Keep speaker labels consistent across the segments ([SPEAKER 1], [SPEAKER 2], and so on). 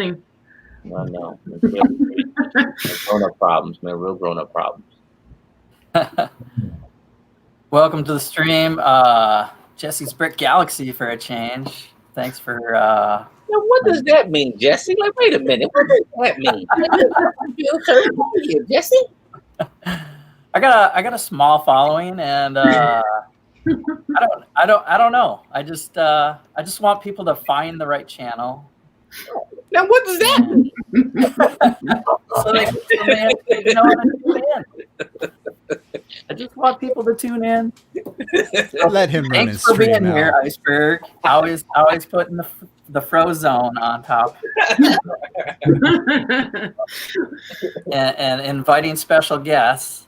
[SPEAKER 1] No. Grown-up problems, man. Real grown-up problems.
[SPEAKER 2] Welcome to the stream. Jesse's Brick Galaxy for a change. Thanks for...
[SPEAKER 1] Now, what does that mean, Jesse? Like, wait a minute. What does that mean? Jesse?
[SPEAKER 2] I got a small following, and I don't know. I just want people to find the right channel.
[SPEAKER 1] Now, what does that mean?
[SPEAKER 2] so they you know how to tune in. I just want people to tune in.
[SPEAKER 3] Let him run his
[SPEAKER 2] Thanks for
[SPEAKER 3] stream
[SPEAKER 2] being
[SPEAKER 3] out.
[SPEAKER 2] here, Iceberg. Always putting the Frozone on top. and inviting special guests.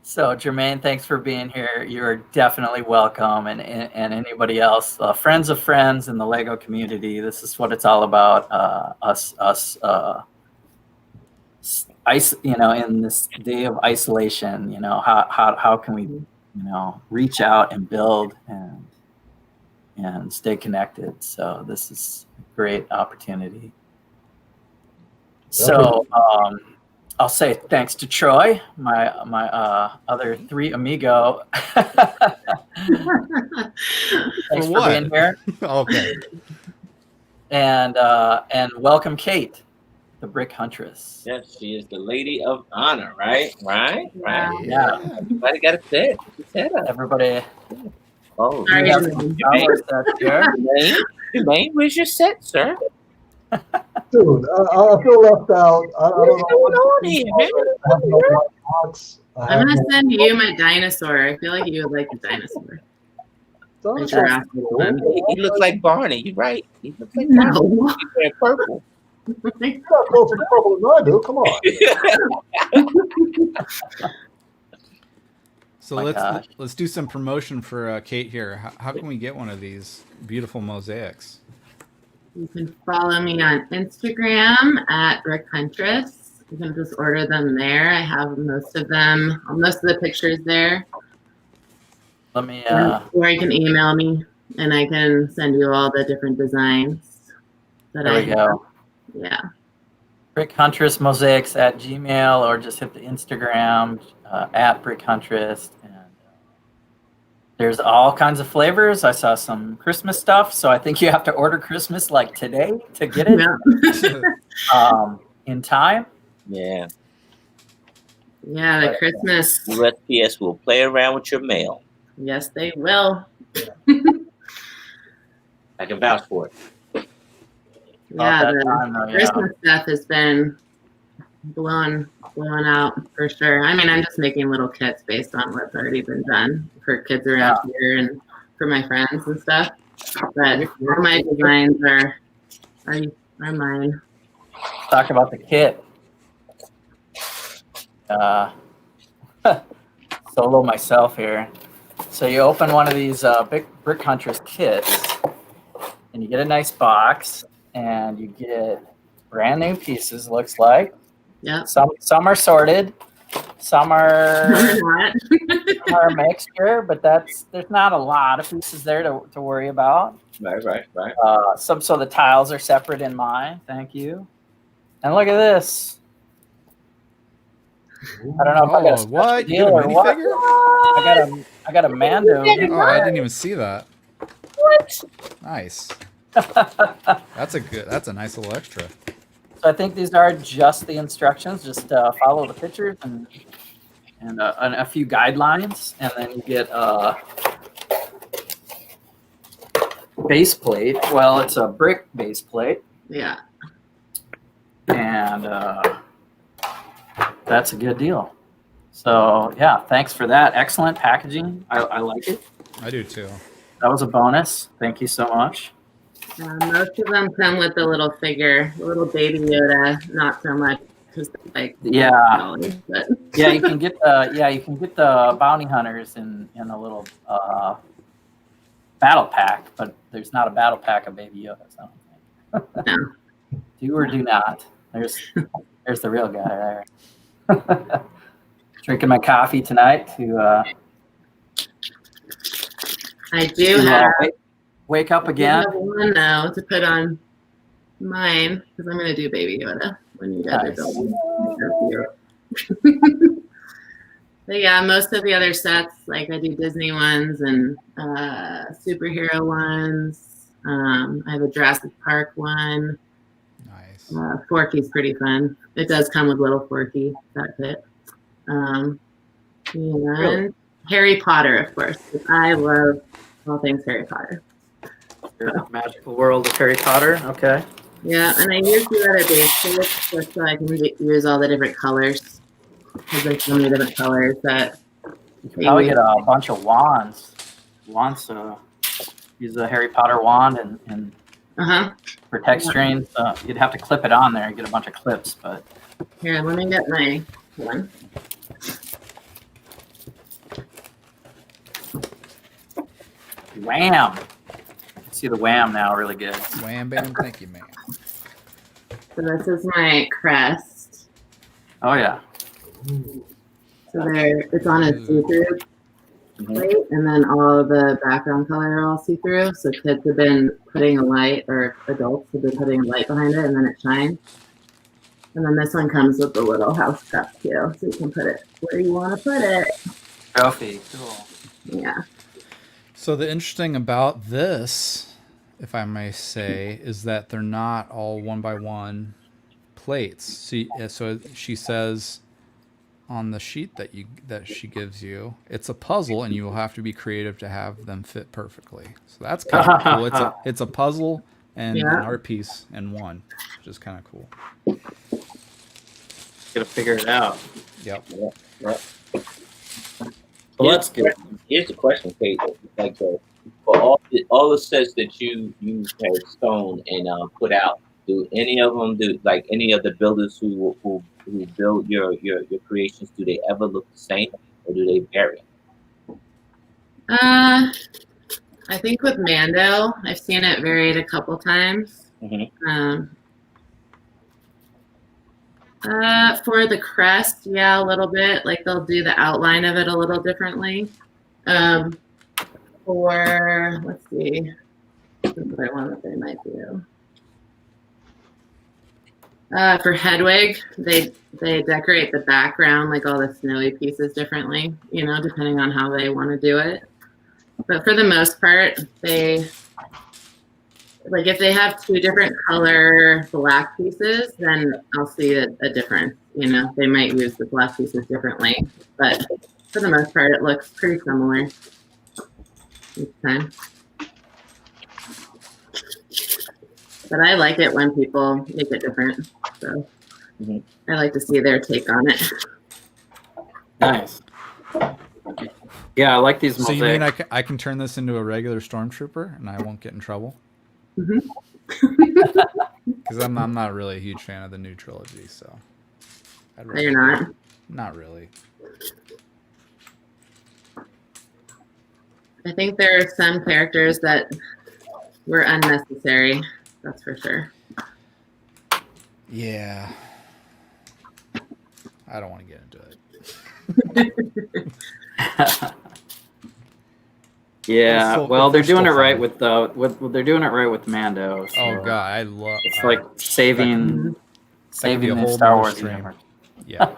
[SPEAKER 2] So Jermaine, thanks for being here. You're definitely welcome, and anybody else, friends of friends in the Lego community. This is what it's all about. In this day of isolation, how can we, reach out and build and stay connected. So this is a great opportunity. So I'll say thanks to Troy, my other three amigo. Thanks for being here.
[SPEAKER 3] Okay.
[SPEAKER 2] And welcome Kate, the Brick Huntress.
[SPEAKER 1] Yes, she is the lady of honor, right? Right?
[SPEAKER 2] Yeah.
[SPEAKER 1] Everybody got a set.
[SPEAKER 2] Everybody.
[SPEAKER 1] Oh, Jermaine, where's your set, sir?
[SPEAKER 4] Dude, I feel left out. I don't know
[SPEAKER 1] what's going on here, man.
[SPEAKER 5] I'm gonna send you my dinosaur. I feel like you would like the dinosaur.
[SPEAKER 1] He looks like Barney. You're right. He looks like Barney. He's wearing purple.
[SPEAKER 4] He's not closer to purple than I do. Come on.
[SPEAKER 3] So let's do some promotion for Kate here. How can we get one of these beautiful mosaics?
[SPEAKER 5] You can follow me on Instagram at Brick Huntress. You can just order them there. I have most of the pictures there.
[SPEAKER 2] Let me.
[SPEAKER 5] Or you can email me, and I can send you all the different designs that
[SPEAKER 2] there we go.
[SPEAKER 5] Yeah.
[SPEAKER 2] Brick Huntress Mosaics at Gmail, or just hit the Instagram at Brick Huntress. There's all kinds of flavors. I saw some Christmas stuff, so I think you have to order Christmas like today to get it in time.
[SPEAKER 1] Yeah.
[SPEAKER 5] Yeah, the Christmas.
[SPEAKER 1] USPS will play around with your mail.
[SPEAKER 5] Yes, they will.
[SPEAKER 1] I can vouch for it.
[SPEAKER 5] Yeah, the Christmas stuff has been blown out for sure. I mean, I'm just making little kits based on what's already been done for kids around here and for my friends and stuff. But all my designs are mine.
[SPEAKER 2] Talk about the kit. Solo myself here. So you open one of these Brick Huntress kits, and you get a nice box, and you get brand new pieces. Looks like.
[SPEAKER 5] Yeah.
[SPEAKER 2] Some are sorted, some are a mixture, but there's not a lot of pieces there to worry about.
[SPEAKER 1] Right.
[SPEAKER 2] So the tiles are separate in mine. Thank you. And look at this. I don't know if I got a
[SPEAKER 3] what?
[SPEAKER 2] deal
[SPEAKER 3] You got a
[SPEAKER 2] or what.
[SPEAKER 3] minifigure?
[SPEAKER 2] I got a Mando.
[SPEAKER 3] Oh, I didn't even see that.
[SPEAKER 1] What?
[SPEAKER 3] Nice. That's a nice little extra.
[SPEAKER 2] So I think these are just the instructions. Just follow the pictures and a few guidelines, and then you get a base plate. Well, it's a brick base plate.
[SPEAKER 5] Yeah.
[SPEAKER 2] And that's a good deal. So yeah, thanks for that. Excellent packaging. I like it.
[SPEAKER 3] I do too.
[SPEAKER 2] That was a bonus. Thank you so much.
[SPEAKER 5] Most of them come with the little figure, the little baby Yoda. Not so much, just like
[SPEAKER 2] $10,
[SPEAKER 5] but.
[SPEAKER 2] Yeah, you can get the bounty hunters in a little battle pack, but there's not a battle pack of baby Yodas. I don't think.
[SPEAKER 5] No.
[SPEAKER 2] Do or do not. There's the real guy there. Drinking my coffee tonight to.
[SPEAKER 5] I do have.
[SPEAKER 2] Wake up again.
[SPEAKER 5] One now to put on mine, because I'm going to do Baby Yoda when you guys are building. But yeah, most of the other sets, like I do Disney ones and superhero ones. I have a Jurassic Park one.
[SPEAKER 3] Nice.
[SPEAKER 5] Forky's pretty fun. It does come with little Forky, that fit. And really? Harry Potter, of course. I love all things Harry Potter.
[SPEAKER 2] The magical world of Harry Potter. Okay.
[SPEAKER 5] Yeah, and I use the other base coats just so I can use all the different colors. Because there's so many different colors that
[SPEAKER 2] you can probably get a bunch of wands. Use a Harry Potter wand and for texturing. So you'd have to clip it on there. Get a bunch of clips, but
[SPEAKER 5] here, let me get my one.
[SPEAKER 2] Wham! I can see the wham now really good.
[SPEAKER 3] Wham bam, thank you, man.
[SPEAKER 5] So this is my crest.
[SPEAKER 2] Oh yeah.
[SPEAKER 5] So it's on a see-through plate, and then all of the background color are all see-through. So kids have been putting a light, or adults have been putting a light behind it, and then it shines. And then this one comes with the little house cup too, so you can put it where you want to put it.
[SPEAKER 2] Trophy, cool.
[SPEAKER 5] Yeah.
[SPEAKER 3] So the interesting about this, if I may say, is that they're not all 1x1 plates. See, so she says on the sheet that she gives you, it's a puzzle, and you will have to be creative to have them fit perfectly. So that's kind of cool. It's a puzzle and an art piece in one, which is kind of cool.
[SPEAKER 2] Gotta figure it out.
[SPEAKER 3] Yep.
[SPEAKER 1] Right.
[SPEAKER 2] Well, that's good.
[SPEAKER 1] Here's the question, Kate. Like for all the sets that you have sewn and put out, do any of them like any of the builders who build your creations? Do they ever look the same, or do they vary?
[SPEAKER 5] I think with Mando, I've seen it varied a couple times. For the crest, yeah, a little bit. Like they'll do the outline of it a little differently. For let's see, what's the other one that they might do? For Hedwig, they decorate the background, like all the snowy pieces, differently. You know, depending on how they want to do it. But for the most part, like if they have two different color black pieces, then I'll see a difference. You know, they might use the black pieces differently, but for the most part, it looks pretty similar each time. But I like it when people make it different. So I like to see their take on it.
[SPEAKER 2] Nice. Yeah, I like these
[SPEAKER 3] So
[SPEAKER 2] mosaics.
[SPEAKER 3] you mean I can turn this into a regular stormtrooper and I won't get in trouble? Because I'm not really a huge fan of the new trilogy, so.
[SPEAKER 5] You're not?
[SPEAKER 3] Not really.
[SPEAKER 5] I think there are some characters that were unnecessary. That's for sure.
[SPEAKER 3] Yeah. I don't want to get into it.
[SPEAKER 2] Yeah,
[SPEAKER 3] Still,
[SPEAKER 2] well, they're doing it
[SPEAKER 3] fun.
[SPEAKER 2] right with they're doing it right with Mando. So
[SPEAKER 3] Oh god, I love.
[SPEAKER 2] it's like saving
[SPEAKER 3] a
[SPEAKER 2] the
[SPEAKER 3] whole
[SPEAKER 2] Star
[SPEAKER 3] nother
[SPEAKER 2] Wars
[SPEAKER 3] stream.
[SPEAKER 2] universe.
[SPEAKER 3] Yeah.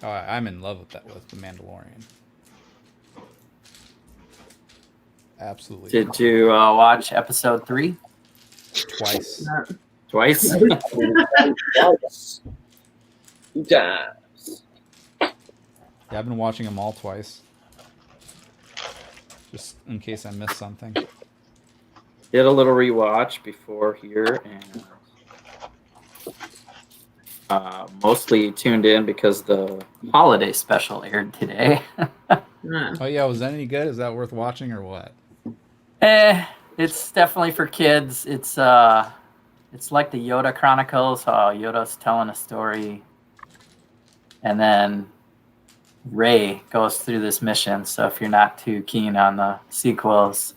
[SPEAKER 3] Oh, I'm in love with that with the Mandalorian. Absolutely.
[SPEAKER 2] Did you watch episode 3?
[SPEAKER 3] Twice.
[SPEAKER 2] Twice?
[SPEAKER 1] Yes. 2 times.
[SPEAKER 3] Yeah, I've been watching them all twice. Just in case I missed something.
[SPEAKER 2] Did a little rewatch before here, and mostly tuned in because the holiday special aired today.
[SPEAKER 3] Oh yeah, was that any good? Is that worth watching or what?
[SPEAKER 2] It's definitely for kids. It's like the Yoda Chronicles, how Yoda's telling a story, and then Rey goes through this mission. So if you're not too keen on the sequels,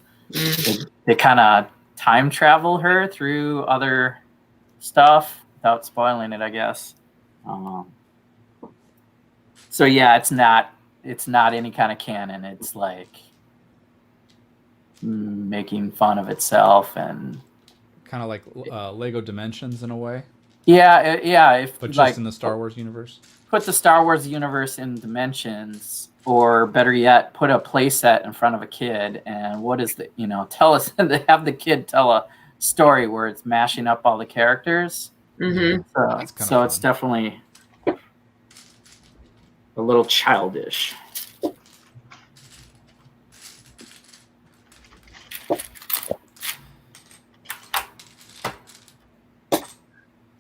[SPEAKER 2] they kind of time travel her through other stuff without spoiling it, I guess. So yeah, it's not any kind of canon. It's like making fun of itself and
[SPEAKER 3] kind of like Lego Dimensions in a way,
[SPEAKER 2] Yeah. If
[SPEAKER 3] but just
[SPEAKER 2] like
[SPEAKER 3] in the Star Wars universe.
[SPEAKER 2] put the Star Wars universe in Dimensions, or better yet, put a play set in front of a kid, and what is the tell us have the kid tell a story where it's mashing up all the characters.
[SPEAKER 5] Mm-hmm.
[SPEAKER 3] That's kinda
[SPEAKER 2] So it's
[SPEAKER 3] fun.
[SPEAKER 2] definitely a little childish.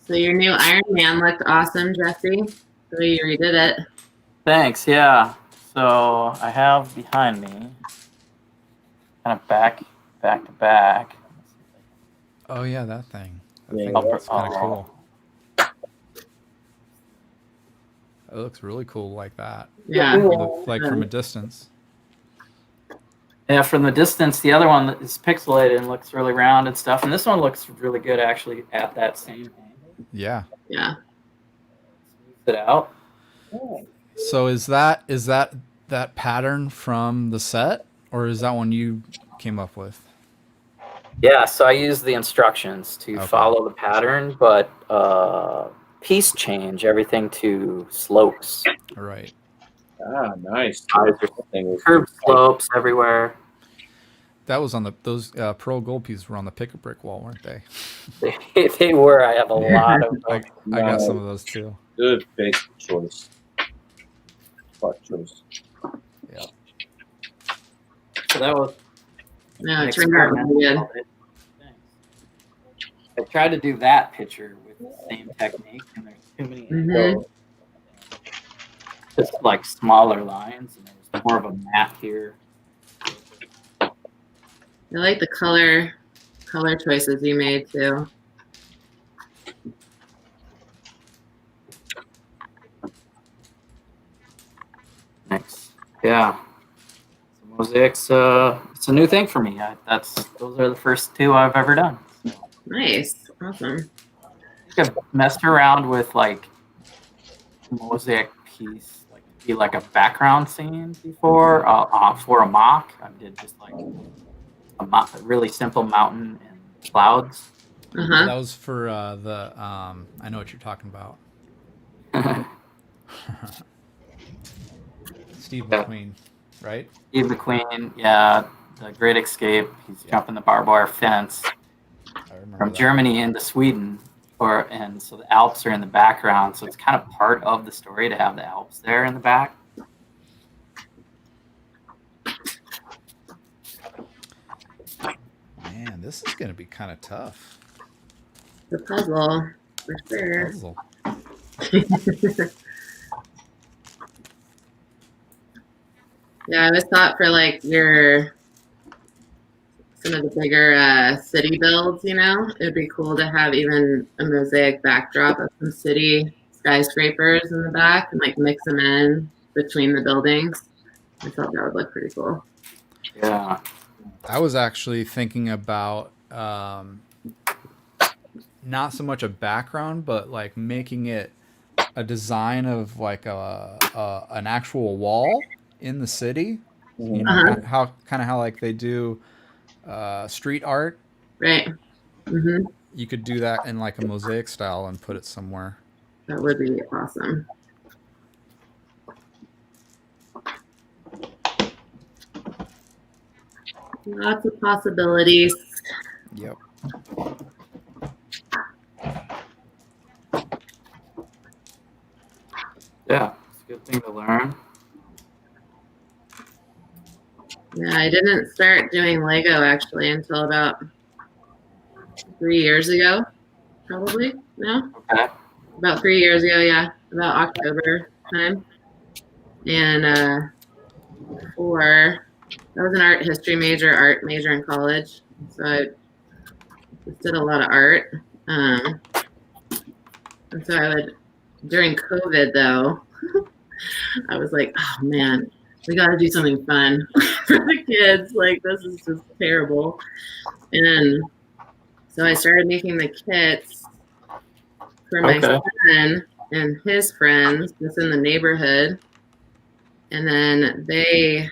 [SPEAKER 5] So your new Iron Man looked awesome, Jesse. So you redid it.
[SPEAKER 2] Thanks. Yeah. So I have behind me, kind of back to back.
[SPEAKER 3] Oh yeah, that thing. That
[SPEAKER 1] Yeah,
[SPEAKER 3] thing
[SPEAKER 1] that's
[SPEAKER 3] looks kind of
[SPEAKER 2] cool.
[SPEAKER 3] cool. It looks really cool like that.
[SPEAKER 5] Yeah.
[SPEAKER 3] Like from a distance.
[SPEAKER 2] Yeah, from the distance, the other one is pixelated and looks really round and stuff, and this one looks really good actually at that same angle.
[SPEAKER 3] Yeah.
[SPEAKER 5] Yeah.
[SPEAKER 2] Smooths it out.
[SPEAKER 3] So is that pattern from the set, or is that one you came up with?
[SPEAKER 2] Yeah, so I use the instructions to
[SPEAKER 3] Okay.
[SPEAKER 2] follow the pattern, but piece change everything to slopes.
[SPEAKER 3] Right.
[SPEAKER 1] Ah, nice.
[SPEAKER 2] Curved slopes everywhere.
[SPEAKER 3] That was on those pearl gold pieces were on the pick-a-brick wall, weren't they?
[SPEAKER 2] They were. I have a lot of them.
[SPEAKER 3] I got some of those too.
[SPEAKER 1] Good big choice. Part choice.
[SPEAKER 3] Yeah.
[SPEAKER 2] So that was
[SPEAKER 5] No,
[SPEAKER 2] an
[SPEAKER 5] it turned out really good.
[SPEAKER 2] experiment. Thanks. I tried to do that picture with the same technique, and there's too many
[SPEAKER 5] Mhm.
[SPEAKER 2] just like smaller lines, and there's more of a matte here.
[SPEAKER 5] I like the color choices you made too.
[SPEAKER 2] Thanks. Yeah. So mosaics, it's a new thing for me. Those are the first two I've ever done.
[SPEAKER 5] Nice. Awesome.
[SPEAKER 2] I've messed around with like mosaic piece, like be like a background scene before for a mock. I did just like a really simple mountain and clouds.
[SPEAKER 5] Uh-huh.
[SPEAKER 3] That was for the I know what you're talking about. Steve McQueen, right?
[SPEAKER 2] Steve McQueen, yeah, the Great Escape. He's jumping the barbed wire fence
[SPEAKER 3] I remember
[SPEAKER 2] from
[SPEAKER 3] that.
[SPEAKER 2] Germany into Sweden, and so the Alps are in the background. So it's kind of part of the story to have the Alps there in the back.
[SPEAKER 3] Man, this is gonna be kind of tough.
[SPEAKER 5] The puzzle, for sure.
[SPEAKER 3] Puzzle.
[SPEAKER 5] Yeah, I always thought for like some of the bigger city builds, it'd be cool to have even a mosaic backdrop of some city skyscrapers in the back and like mix them in between the buildings. I thought that would look pretty cool.
[SPEAKER 2] Yeah.
[SPEAKER 3] I was actually thinking about not so much a background, but like making it a design of like an actual wall in the city. You know, how like they do street art.
[SPEAKER 5] Right. Mm-hmm.
[SPEAKER 3] You could do that in like a mosaic style and put it somewhere.
[SPEAKER 5] That would be awesome. Lots of possibilities.
[SPEAKER 3] Yep.
[SPEAKER 2] Yeah, it's a good thing to learn.
[SPEAKER 5] Yeah, I didn't start doing Lego actually until about 3 years ago, probably. No?
[SPEAKER 2] Okay.
[SPEAKER 5] About 3 years ago, yeah. About October time. And before, I was an art history major in college. So I just did a lot of art. And so I would, during COVID though, I was like, oh man, we got to do something fun for the kids. Like, this is just terrible. And so I started making the kits for my son and his friends just in the neighborhood. And then they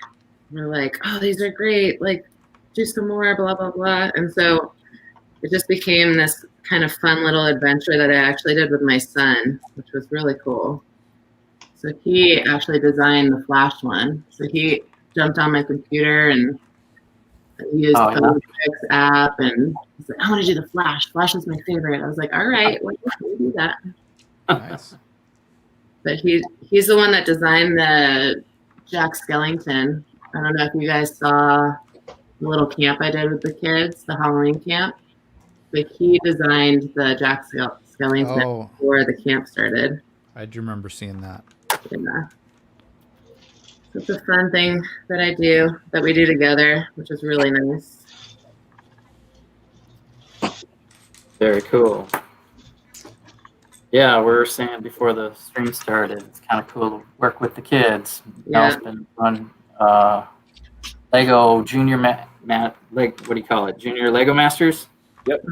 [SPEAKER 5] were like, oh, these are great. Like, do some more, blah, blah, blah. And so it just became this kind of fun little adventure that I actually did with my son, which was really cool. So he actually designed the Flash one. So he jumped on my computer and used the Mosaics app, and he's like, I want to do the Flash. Flash is my favorite. I was like, all right, well, we'll do that.
[SPEAKER 3] Nice.
[SPEAKER 5] But he's the one that designed the Jack Skellington. I don't know if you guys saw the little camp I did with the kids, the Halloween camp. But he designed the Jack Skellington before the camp started.
[SPEAKER 3] I do remember seeing that.
[SPEAKER 5] Yeah. So it's a fun thing that we do together, which is really nice.
[SPEAKER 2] Very cool. Yeah, we were saying before the stream started, it's kind of cool to work with the kids.
[SPEAKER 5] Yeah.
[SPEAKER 2] It's been fun. Lego Junior what do you call it? Junior Lego Masters?
[SPEAKER 1] Yep.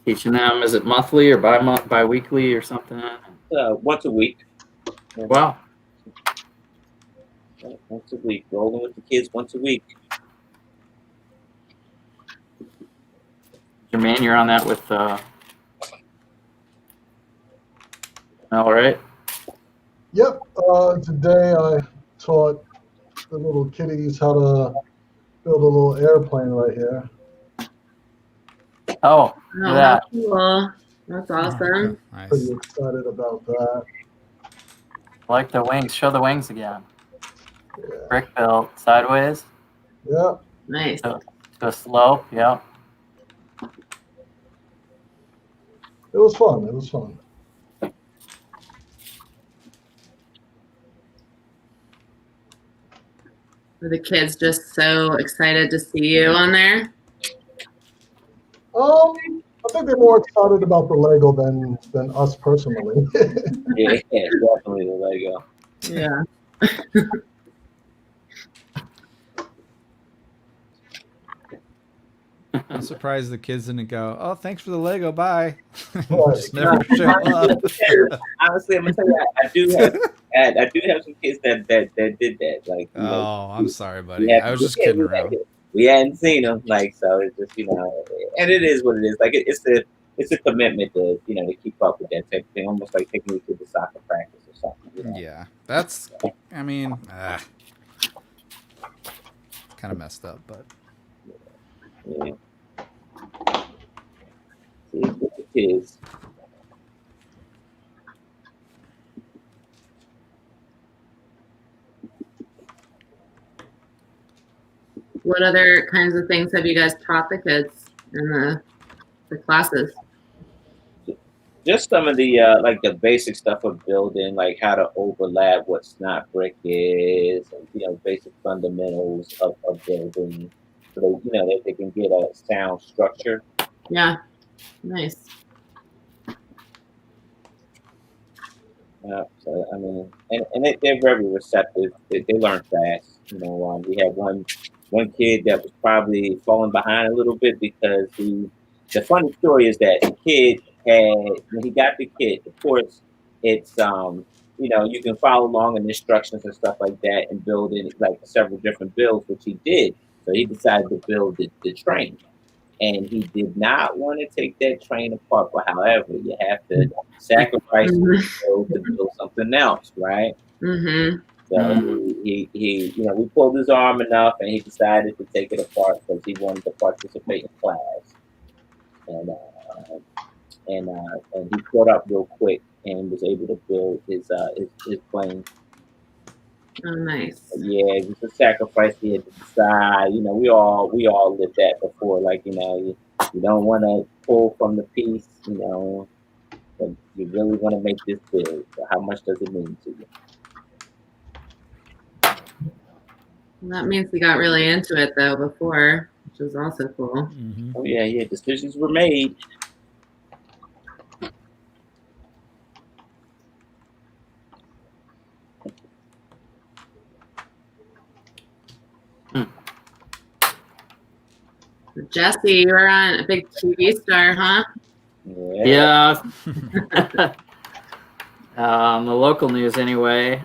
[SPEAKER 2] Teaching them, is it monthly or bi-weekly or something?
[SPEAKER 1] Once a week.
[SPEAKER 2] Wow.
[SPEAKER 1] Once a week. Rolling with the kids once a week.
[SPEAKER 2] Jermaine, you're on that with all right.
[SPEAKER 4] Yep. Today I taught the little kiddies how to build a little airplane right here.
[SPEAKER 2] Oh,
[SPEAKER 5] Oh, that's cool. That's awesome.
[SPEAKER 3] Nice.
[SPEAKER 4] Pretty excited about that.
[SPEAKER 2] I like the wings. Show the wings again.
[SPEAKER 4] Yeah.
[SPEAKER 2] Brick built sideways.
[SPEAKER 4] Yeah.
[SPEAKER 5] Nice.
[SPEAKER 2] To a slope. Yeah.
[SPEAKER 4] It was fun. It was fun.
[SPEAKER 5] Were the kids just so excited to see you on there?
[SPEAKER 4] I think they're more excited about the Lego than us personally.
[SPEAKER 1] Yeah, definitely the Lego.
[SPEAKER 5] Yeah.
[SPEAKER 3] I'm surprised the kids didn't go, oh, thanks for the Lego, bye.
[SPEAKER 4] Right.
[SPEAKER 3] Just never show up.
[SPEAKER 1] Honestly, I'm gonna tell you, I do have some kids that did that. Like, you know,
[SPEAKER 3] Oh, I'm sorry, buddy. I was just kidding around.
[SPEAKER 1] We hadn't seen them, like, so it's just, you know, and it is what it is. Like, it's a commitment to, you know, to keep up with that type of thing, almost like taking me to the soccer practice or something. You know?
[SPEAKER 3] Yeah, that's, I mean, kind of messed up, but.
[SPEAKER 1] Yeah. See, it's with the kids.
[SPEAKER 5] What other kinds of things have you guys taught the kids in the classes?
[SPEAKER 1] Just some of the like the basic stuff of building, like how to overlap what snot brick is, and, you know, basic fundamentals of building, so they, you know, that they can get a sound structure.
[SPEAKER 5] Yeah, nice.
[SPEAKER 1] So I mean, and they're very receptive. They learn fast. You know, we had one kid that was probably falling behind a little bit because the funny story is that the kid when he got the kit, of course, it's you know, you can follow along in instructions and stuff like that and build in like several different builds, which he did. So he decided to build the train, and he did not want to take that train apart. But however, you have to sacrifice to build something else, right?
[SPEAKER 5] Mm-hmm.
[SPEAKER 1] So he you know, we pulled his arm enough, and he decided to take it apart because he wanted to participate in class, and he caught up real quick and was able to build his plane.
[SPEAKER 5] Oh, nice.
[SPEAKER 1] Yeah, it was a sacrifice he had to decide. You know, we all lived that before. Like, you know, you don't want to pull from the piece, you know, but you really want to make this big. So how much does it mean to you?
[SPEAKER 5] Well, that means we got really into it though before, which was also cool.
[SPEAKER 3] Mm-hmm.
[SPEAKER 1] Oh yeah, decisions were made.
[SPEAKER 5] Jesse, you were on a big TV star, huh?
[SPEAKER 2] Yeah. The local news anyway.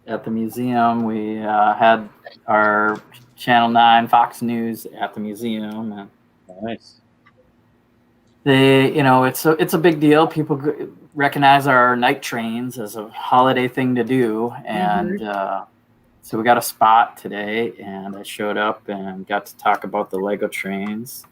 [SPEAKER 2] At the museum, we had our Channel 9, Fox News at the museum. And
[SPEAKER 1] Nice.
[SPEAKER 2] it's a big deal. People recognize our night trains as a holiday thing to do, and so we got a spot today, and I showed up and got to talk about the Lego trains.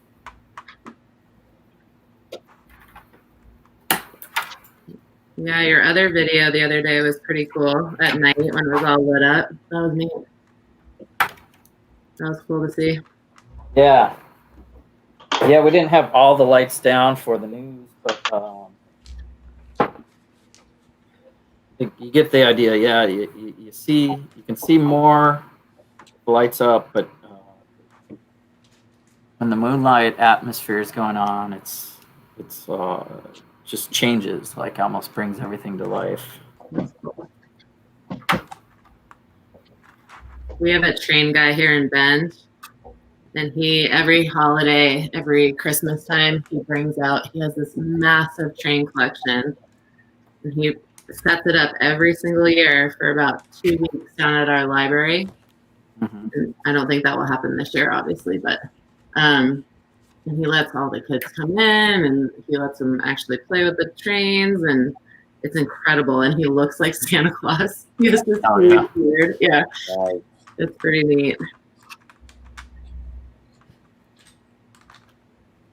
[SPEAKER 5] Yeah, your other video the other day was pretty cool at night when it was all lit up. That was neat. That was cool to see.
[SPEAKER 2] Yeah. Yeah, we didn't have all the lights down for the news, but you get the idea. Yeah, you can see more lights up, but when the moonlight atmosphere is going on, it's just changes, like almost brings everything to life.
[SPEAKER 5] We have a train guy here in Bend, and every holiday, every Christmas time, he has this massive train collection, and he sets it up every single year for about 2 weeks down at our library. And I don't think that will happen this year, obviously, but and he lets all the kids come in, and he lets them actually play with the trains, and it's incredible. And he looks like Santa Claus. He has this beard. Yeah,
[SPEAKER 1] Right.
[SPEAKER 5] it's pretty neat.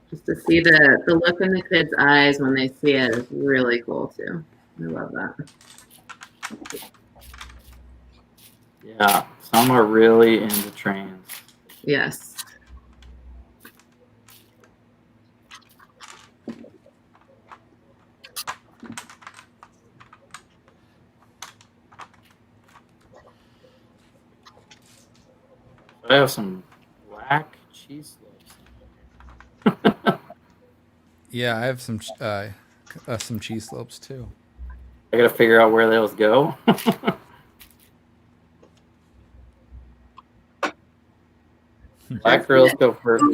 [SPEAKER 5] Just to see the look in the kids' eyes when they see it is really cool too. I love that.
[SPEAKER 2] Yeah, some are really into trains.
[SPEAKER 5] Yes.
[SPEAKER 2] I have some black cheese slopes.
[SPEAKER 3] Yeah, I have some cheese slopes too.
[SPEAKER 2] I gotta figure out where those go. Black girls go first.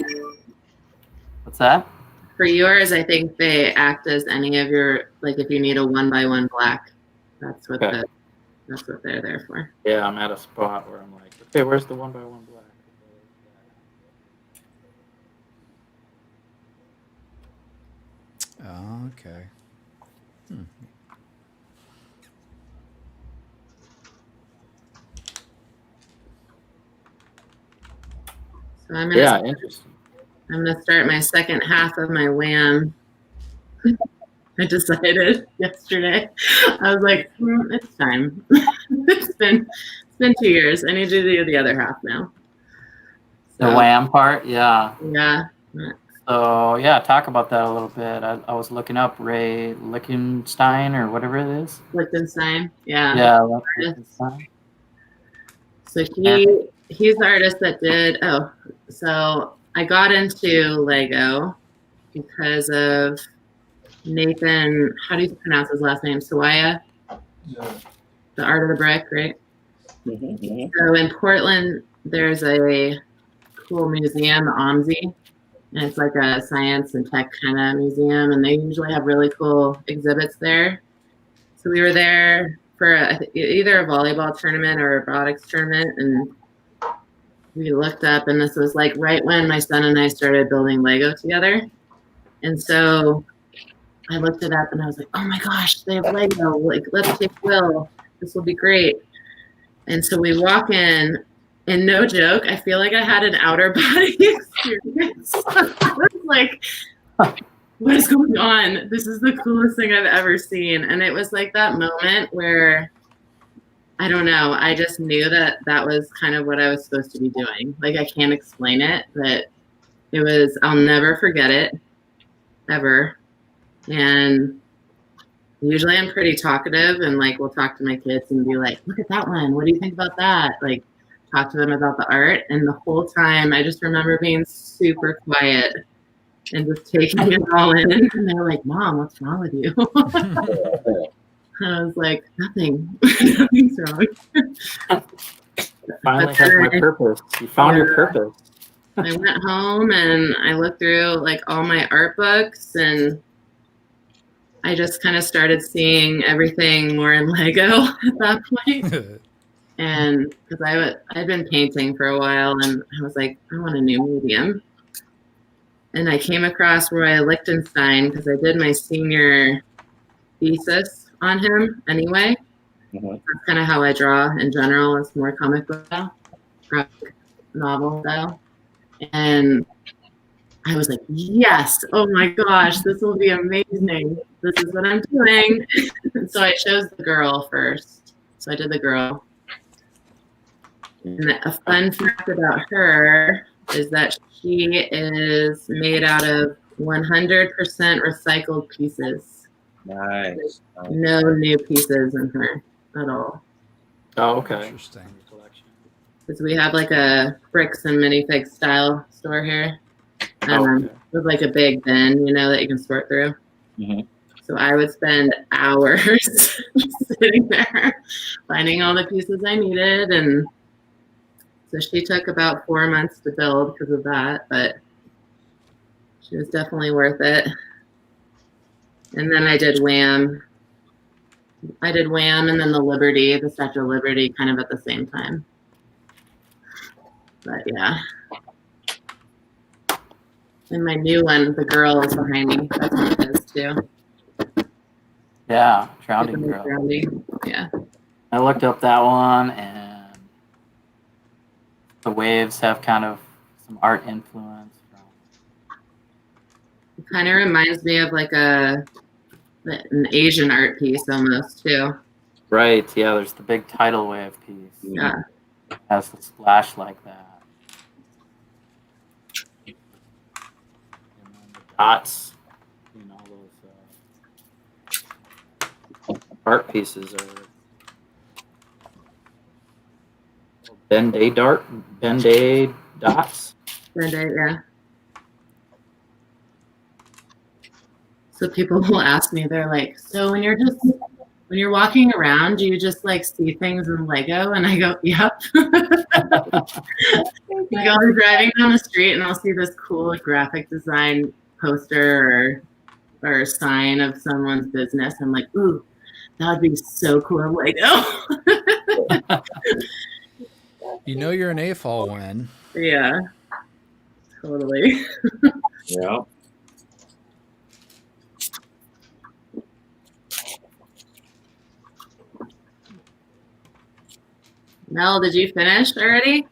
[SPEAKER 2] What's that?
[SPEAKER 5] For yours, I think they act as any of your, like if you need a 1x1 black, that's what that's what they're there for.
[SPEAKER 2] Yeah, I'm at a spot where I'm like, okay, where's the 1x1 black?
[SPEAKER 3] Oh, okay.
[SPEAKER 5] So I'm gonna
[SPEAKER 2] Interesting.
[SPEAKER 5] I'm gonna start my second half of my WAM. I decided yesterday. I was like, it's time. it's been 2 years. I need to do the other half now.
[SPEAKER 2] The WAM part, yeah.
[SPEAKER 5] Yeah.
[SPEAKER 2] So yeah, talk about that a little bit. I was looking up Ray Lichtenstein or whatever it is.
[SPEAKER 5] Lichtenstein. Yeah.
[SPEAKER 2] Yeah, Lichtenstein.
[SPEAKER 5] So he's the artist that did. So I got into Lego because of Nathan. How do you pronounce his last name? Sawaya.
[SPEAKER 4] Yeah.
[SPEAKER 5] The Art of the Brick, right?
[SPEAKER 1] Mm-hmm.
[SPEAKER 5] So in Portland, there's a cool museum, the OMSI, and it's like a science and tech kind of museum, and they usually have really cool exhibits there. So we were there for either a volleyball tournament or a robotics tournament, and we looked up, and this was like right when my son and I started building Lego together. And so I looked it up, and I was like, oh my gosh, they have Lego. Like, let's take Will. This will be great. And so we walk in, and no joke, I feel like I had an outer body experience. I was like, what is going on? This is the coolest thing I've ever seen. And it was like that moment where, I don't know, I just knew that that was kind of what I was supposed to be doing. Like, I can't explain it, but it was, I'll never forget it, ever. And usually I'm pretty talkative, and like we'll talk to my kids and be like, look at that one. What do you think about that? Like, talk to them about the art. And the whole time I just remember being super quiet and just taking it all in. And they're like, Mom, what's wrong with you? I was like, nothing. Nothing's wrong.
[SPEAKER 2] Finally has my purpose. You found your purpose.
[SPEAKER 5] I went home and I looked through like all my art books, and I just kind of started seeing everything more in Lego at that point. And because I'd been painting for a while, and I was like, I want a new medium. And I came across Roy Lichtenstein because I did my senior thesis on him anyway.
[SPEAKER 1] Mm-hmm.
[SPEAKER 5] That's kind of how I draw in general. It's more comic book style, graphic novel style. And I was like, yes, oh my gosh, this will be amazing. This is what I'm doing. So I chose the girl first. So I did the girl. And a fun fact about her is that she is made out of 100% recycled pieces.
[SPEAKER 1] Nice.
[SPEAKER 5] No new pieces in her at all.
[SPEAKER 2] Oh, okay.
[SPEAKER 3] Interesting.
[SPEAKER 5] Because we have like a bricks and minifig style store here.
[SPEAKER 2] Okay.
[SPEAKER 5] With like a big bin, you know, that you can sort through.
[SPEAKER 1] Mm-hmm.
[SPEAKER 5] So I would spend hours sitting there finding all the pieces I needed. And so she took about 4 months to build because of that, but she was definitely worth it. And then I did Wham. And then the Liberty, the Statue of Liberty, kind of at the same time. But yeah. And my new one, the girl is behind me. That's what it is too.
[SPEAKER 2] Yeah, Drowning Girl.
[SPEAKER 5] Drowning. Yeah.
[SPEAKER 2] I looked up that one, and the waves have kind of some art influence.
[SPEAKER 5] It kind of reminds me of like an Asian art piece almost too.
[SPEAKER 2] Right, yeah, there's the big tidal wave piece.
[SPEAKER 5] Yeah.
[SPEAKER 2] It has the splash like that. And then the dots, you know, those art pieces are Ben-Day dots.
[SPEAKER 5] Yeah. So people will ask me, they're like, so when you're walking around, do you just like see things in Lego? And I go, yep. I'm driving down the street and I'll see this cool graphic design poster or a sign of someone's business. I'm like, ooh, that would be so cool, Lego.
[SPEAKER 3] You know you're an AFOL when.
[SPEAKER 5] Yeah, totally.
[SPEAKER 1] Yeah.
[SPEAKER 5] Mel, did you finish already?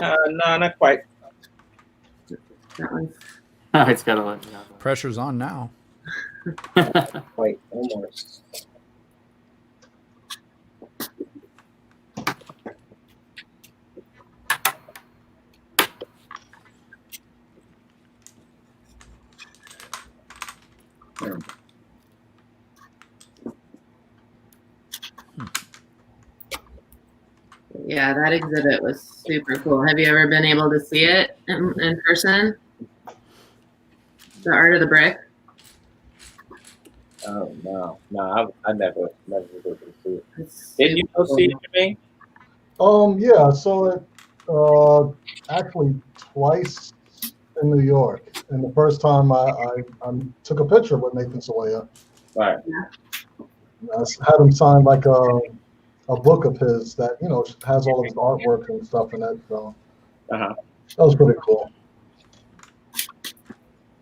[SPEAKER 1] No, not quite.
[SPEAKER 5] That one's
[SPEAKER 2] It's got to let me know.
[SPEAKER 3] Pressure's on now.
[SPEAKER 1] Quite almost.
[SPEAKER 5] Yeah, that exhibit was super cool. Have you ever been able to see it in person? The Art of the Brick?
[SPEAKER 1] Oh no, I never was able to see it.
[SPEAKER 5] It's
[SPEAKER 1] Did you go
[SPEAKER 5] super
[SPEAKER 1] see it,
[SPEAKER 5] cool.
[SPEAKER 1] Jermaine?
[SPEAKER 4] Yeah, I saw it actually twice in New York. And the first time I took a picture with Nathan Sawaya.
[SPEAKER 1] Right.
[SPEAKER 4] I had him sign like a book of his that, you know, has all of his artwork and stuff in it. So
[SPEAKER 1] Uh-huh.
[SPEAKER 4] that was pretty cool.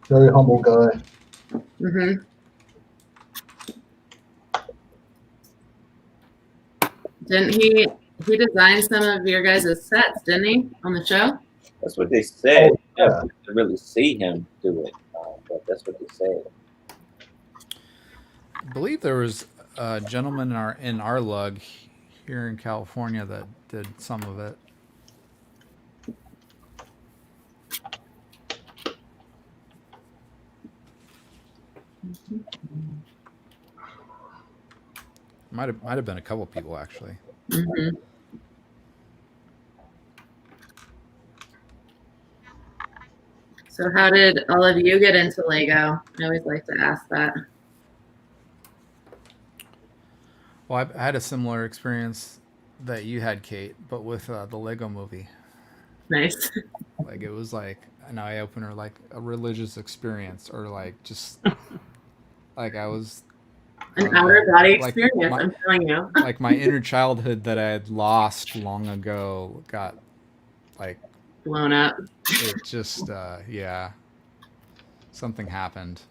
[SPEAKER 4] Very humble guy.
[SPEAKER 5] Mm-hmm. Didn't he designed some of your guys' sets, didn't he, on the show?
[SPEAKER 1] That's what they said.
[SPEAKER 4] Oh, yeah.
[SPEAKER 1] To really see him do it, but that's what they said.
[SPEAKER 3] I believe there was a gentleman in our lug here in California that did some of it. Might have been a couple people actually.
[SPEAKER 5] Mm-hmm. So how did all of you get into Lego? I always like to ask that.
[SPEAKER 3] Well, I had a similar experience that you had, Kate, but with the Lego movie.
[SPEAKER 5] Nice.
[SPEAKER 3] Like it was like an eye opener, like a religious experience, or like just like I was
[SPEAKER 5] An outer body
[SPEAKER 3] like
[SPEAKER 5] experience,
[SPEAKER 3] my-
[SPEAKER 5] I'm telling you.
[SPEAKER 3] like my inner childhood that I had lost long ago got like
[SPEAKER 5] Blown up.
[SPEAKER 3] it just yeah, something happened.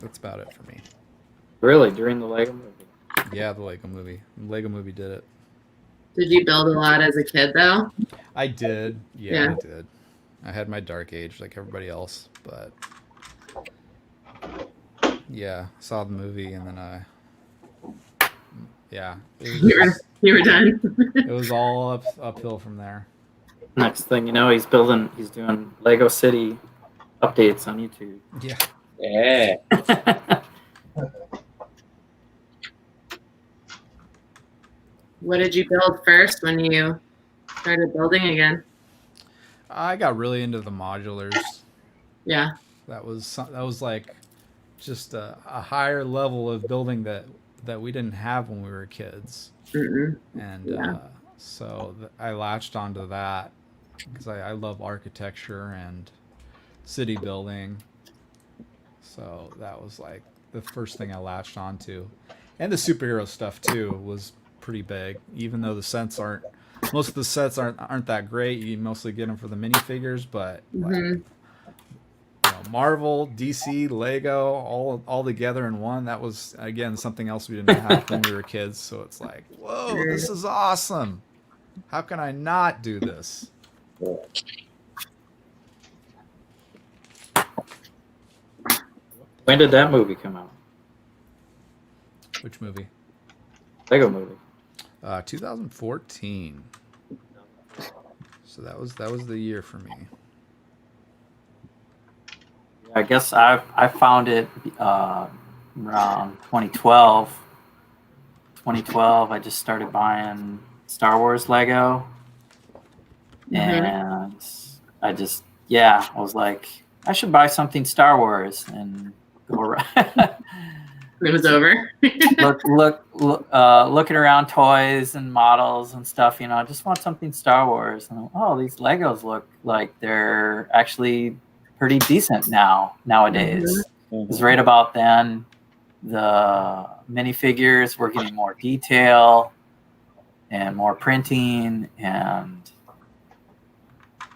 [SPEAKER 3] That's about it for me.
[SPEAKER 2] Really, during the Lego movie?
[SPEAKER 3] Yeah, the Lego movie. The Lego movie did it.
[SPEAKER 5] Did you build a lot as a kid, though?
[SPEAKER 3] I did.
[SPEAKER 5] Yeah.
[SPEAKER 3] I did. I had my dark age like everybody else, but yeah, saw the movie and then yeah,
[SPEAKER 5] You were done.
[SPEAKER 3] it was all uphill from there.
[SPEAKER 2] Next thing you know, he's doing Lego City updates on YouTube.
[SPEAKER 3] Yeah.
[SPEAKER 1] Yeah.
[SPEAKER 5] What did you build first when you started building again?
[SPEAKER 3] I got really into the modulars.
[SPEAKER 5] Yeah.
[SPEAKER 3] That was like just a higher level of building that we didn't have when we were kids.
[SPEAKER 5] Mm-mm.
[SPEAKER 3] And
[SPEAKER 5] Yeah.
[SPEAKER 3] so I latched onto that because I love architecture and city building. So that was like the first thing I latched onto. And the superhero stuff too was pretty big, even though most of the sets aren't that great. You mostly get them for the minifigures, but like, Marvel, DC, Lego, all together in one. That was again something else we didn't have when we were kids. So it's like, whoa, this is awesome. How can I not do this?
[SPEAKER 2] When did that movie come out?
[SPEAKER 3] Which movie?
[SPEAKER 2] Lego movie.
[SPEAKER 3] 2014. So that was the year for me.
[SPEAKER 2] I guess I found it around 2012. 2012, I just started buying Star Wars Lego, and I was like, I should buy something Star Wars and go around.
[SPEAKER 5] It was over.
[SPEAKER 2] Looking around toys and models and stuff, I just want something Star Wars. And these Legos look like they're actually pretty decent nowadays. Because right about then, the minifigures were getting more detail and more printing and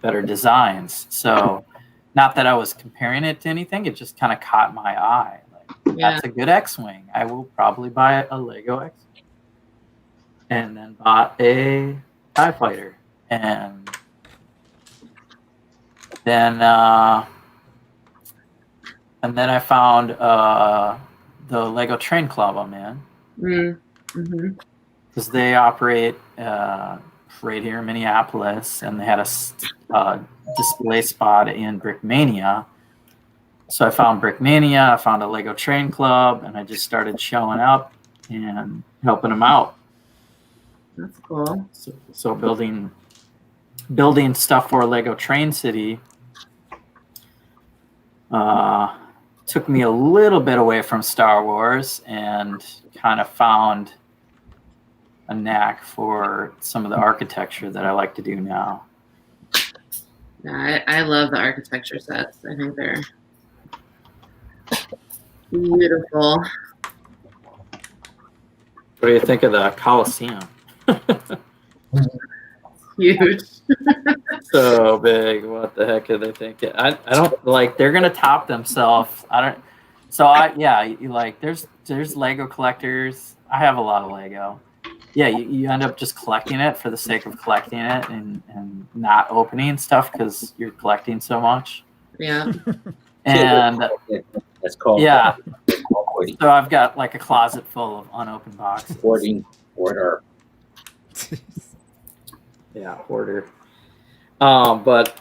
[SPEAKER 2] better designs. So, not that I was comparing it to anything, it just kind of caught my eye. That's a good X-Wing. I will probably buy a Lego X-Wing. And then bought a TIE Fighter. And then I found the Lego Train Club I'm in. Because they operate right here in Minneapolis, and they had a display spot in Brickmania. So I found Brickmania, I found a Lego Train Club, and I just started showing up and helping them out.
[SPEAKER 5] That's cool.
[SPEAKER 2] So building stuff for Lego Train City took me a little bit away from Star Wars and kind of found a knack for some of the architecture that I like to do now.
[SPEAKER 5] Yeah, I love the architecture sets. I think they're beautiful.
[SPEAKER 2] What do you think of the Coliseum?
[SPEAKER 5] Huge.
[SPEAKER 2] So big. What the heck are they thinking? I don't like. They're gonna top themselves. There's Lego collectors. I have a lot of Lego. Yeah, you end up just collecting it for the sake of collecting it and not opening stuff because you're collecting so much.
[SPEAKER 5] Yeah.
[SPEAKER 2] And
[SPEAKER 1] that's called
[SPEAKER 2] so I've got like a closet full of unopened boxes.
[SPEAKER 1] Order.
[SPEAKER 2] Yeah, hoarder. But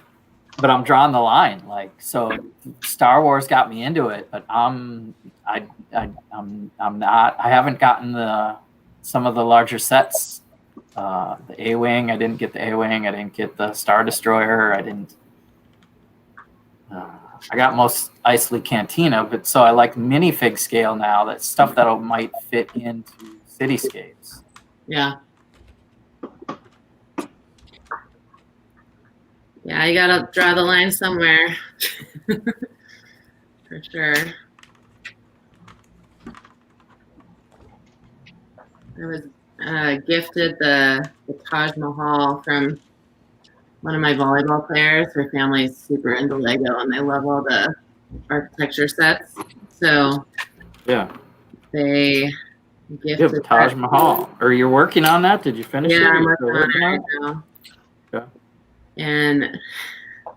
[SPEAKER 2] I'm drawing the line. Like, so Star Wars got me into it, but I'm not. I haven't gotten some of the larger sets. The A-Wing, I didn't get the A-Wing. I didn't get the Star Destroyer. I didn't. I got most Isley Cantina, but so I like minifig scale now. That's stuff that might fit into cityscapes.
[SPEAKER 5] Yeah. Yeah, you gotta draw the line somewhere. For sure. I was gifted the Taj Mahal from one of my volleyball players. Her family's super into Lego and they love all the architecture sets. So
[SPEAKER 2] Yeah.
[SPEAKER 5] they gifted
[SPEAKER 2] the Taj Mahal. Or you're working on that? Did you finish it?
[SPEAKER 5] Yeah, I'm working on it right now.
[SPEAKER 2] Yeah.
[SPEAKER 5] And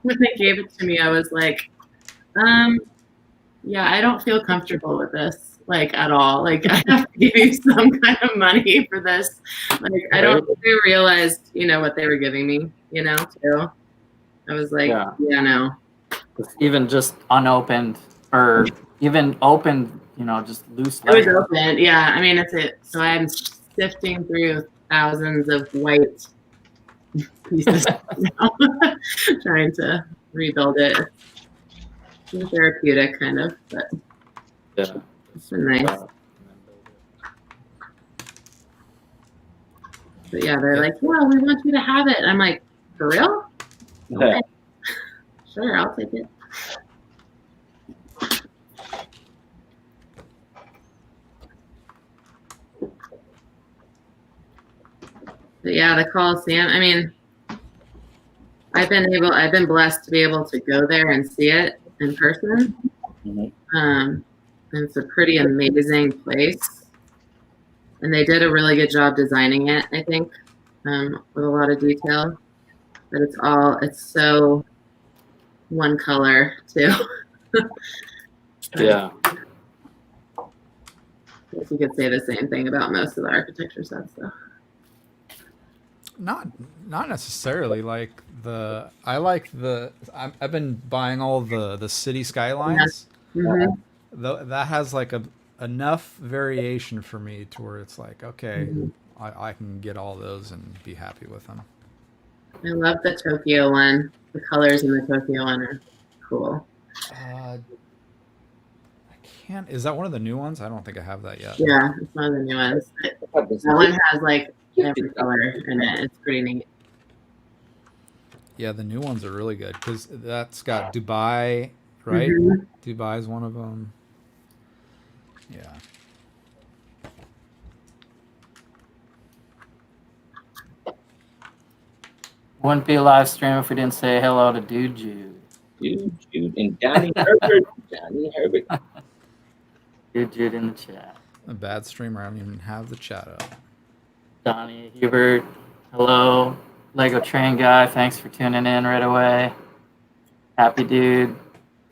[SPEAKER 5] when they gave it to me, I was like, yeah, I don't feel comfortable with this, like, at all. Like, I have to give you some kind of money for this. Like, I don't think they realized, what they were giving me, too. I was like, yeah no.
[SPEAKER 2] Even just unopened or even opened, just loose.
[SPEAKER 5] It was open, yeah. I mean, so I'm sifting through thousands of white pieces now, trying to rebuild it. It's therapeutic, kind of, but
[SPEAKER 2] yeah,
[SPEAKER 5] it's been nice. But yeah, they're like, "Yeah, we want you to have it." I'm like, "For real? Okay. Sure, I'll take it." But yeah, the Coliseum. I mean, I've been blessed to be able to go there and see it in person. And it's a pretty amazing place. And they did a really good job designing it, I think, with a lot of detail. But it's so one color too.
[SPEAKER 2] Yeah.
[SPEAKER 5] I guess you could say the same thing about most of the architecture sets, though.
[SPEAKER 3] Not necessarily. Like I've been buying all the city skylines. That has like enough variation for me to where it's like, okay, I can get all those and be happy with them.
[SPEAKER 5] I love the Tokyo one. The colors in the Tokyo one are cool.
[SPEAKER 3] I can't. Is that one of the new ones? I don't think I have that yet.
[SPEAKER 5] Yeah, it's one of the new ones. That one has like every color in it. It's pretty neat.
[SPEAKER 3] Yeah, the new ones are really good because that's got Dubai, right? Dubai is one of them. Yeah.
[SPEAKER 2] Wouldn't be a live stream if we didn't say hello to Dude Jude.
[SPEAKER 1] Dude Jude and Johnny Herbert. Johnny Herbert.
[SPEAKER 2] Dude Jude in the chat.
[SPEAKER 3] A bad streamer. I don't even have the chat up.
[SPEAKER 2] Donnie Hubert, hello. Lego Train Guy, thanks for tuning in right away. Happy Dude.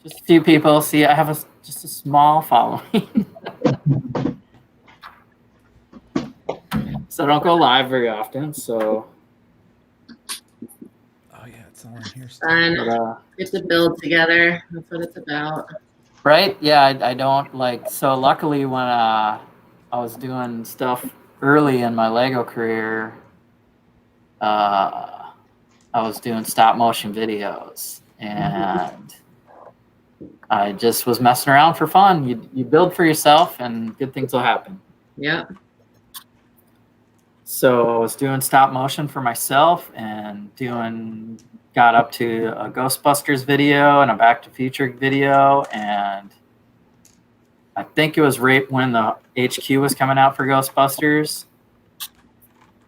[SPEAKER 2] Just a few people. See, I have just a small following. So I don't go live very often, so.
[SPEAKER 3] Oh yeah, it's all in here.
[SPEAKER 5] Fun. Get to build together. That's what it's about.
[SPEAKER 2] Right? Yeah, I don't like. So luckily, when I was doing stuff early in my Lego career, I was doing stop motion videos, and I just was messing around for fun. You build for yourself, and good things will happen.
[SPEAKER 5] Yep.
[SPEAKER 2] So I was doing stop motion for myself and got up to a Ghostbusters video and a Back to Future video. And I think it was right when the HQ was coming out for Ghostbusters.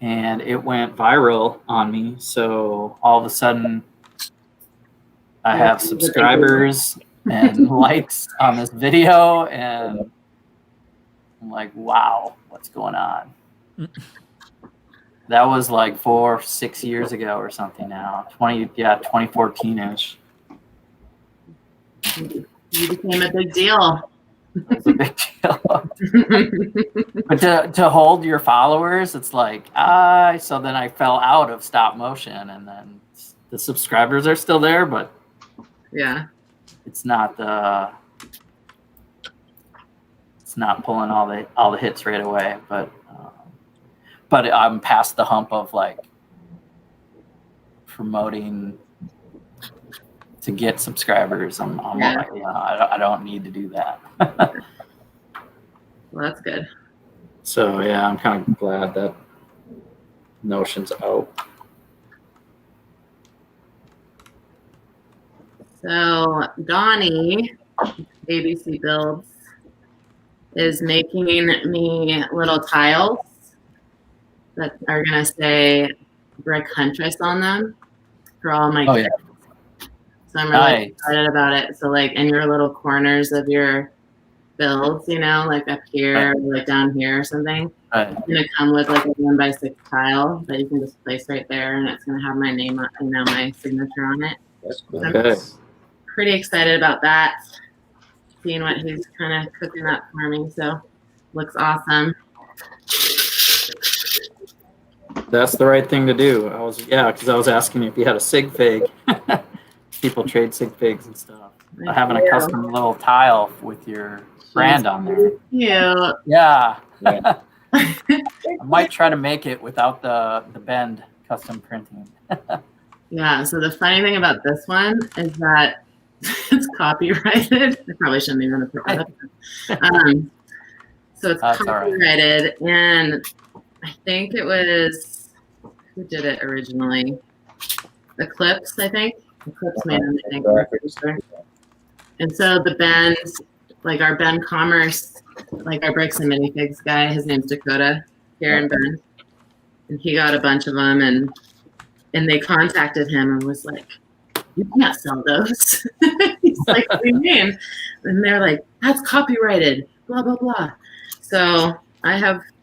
[SPEAKER 2] And it went viral on me. So all of a sudden I have subscribers and likes on this video. And I'm like, wow, what's going on? That was like 4-6 years ago or something now. 2014-ish.
[SPEAKER 5] You became a big deal.
[SPEAKER 2] It's a big deal. But to hold your followers, it's like, so then I fell out of stop motion, and then the subscribers are still there, but
[SPEAKER 5] yeah,
[SPEAKER 2] it's not pulling all the hits right away, but I'm past the hump of like promoting to get subscribers. I don't need to do that.
[SPEAKER 5] Well, that's good.
[SPEAKER 2] So yeah, I'm kind of glad that Notion's out.
[SPEAKER 5] So Donnie, ABC Builds, is making me little tiles that are gonna say Brick Huntress on them for all my kids. So I'm really excited about it. So like in your little corners of your builds, you know, like up here, or like down here or something, it's gonna come with like a 1x6 tile that you can just place right there, and it's gonna have my name on, you know, my signature on it.
[SPEAKER 1] That's cool.
[SPEAKER 5] I'm pretty excited about that. Seeing what he's kind of cooking up for me, so looks awesome.
[SPEAKER 2] That's the right thing to do. Because I was asking if you had a sig fig. People trade sig figs and stuff. Having a custom little tile with your brand on there.
[SPEAKER 5] Cute.
[SPEAKER 2] Yeah. I might try to make it without the bend custom printing.
[SPEAKER 5] Yeah. So the funny thing about this one is that it's copyrighted. I probably shouldn't even have put that up. So it's copyrighted, and I think it was, who did it originally? Eclipse, I think. Eclipse Man, I think. And so the Ben's, like our Ben Commerce, like our Bricks and Minifigs guy, his name's Dakota here in Bend. And he got a bunch of them, and they contacted him and was like, "You can't sell those." He's like, "What do you mean?" And they're like, "That's copyrighted, blah, blah, blah." So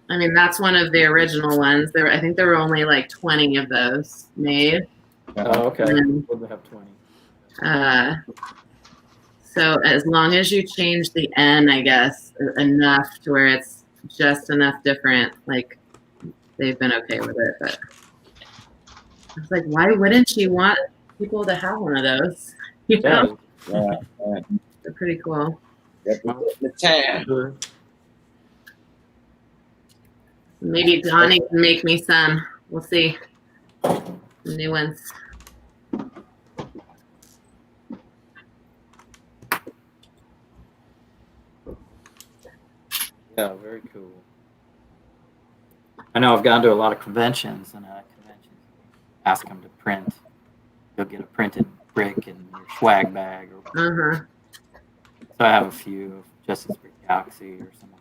[SPEAKER 5] that's one of the original ones. I think there were only like 20 of those made.
[SPEAKER 2] Oh, okay. We'll have 20.
[SPEAKER 5] So as long as you change the N, I guess, enough to where it's just enough different, like they've been okay with it. But I was like, why wouldn't you want people to have one of those? You know?
[SPEAKER 1] Yeah.
[SPEAKER 5] They're pretty cool. Maybe Donnie can make me some. We'll see. Some new ones.
[SPEAKER 2] Yeah, very cool. I know I've gone to a lot of conventions, and ask them to print. You'll get a printed brick in your swag bag. So I have a few, Justice Brick Galaxy or something.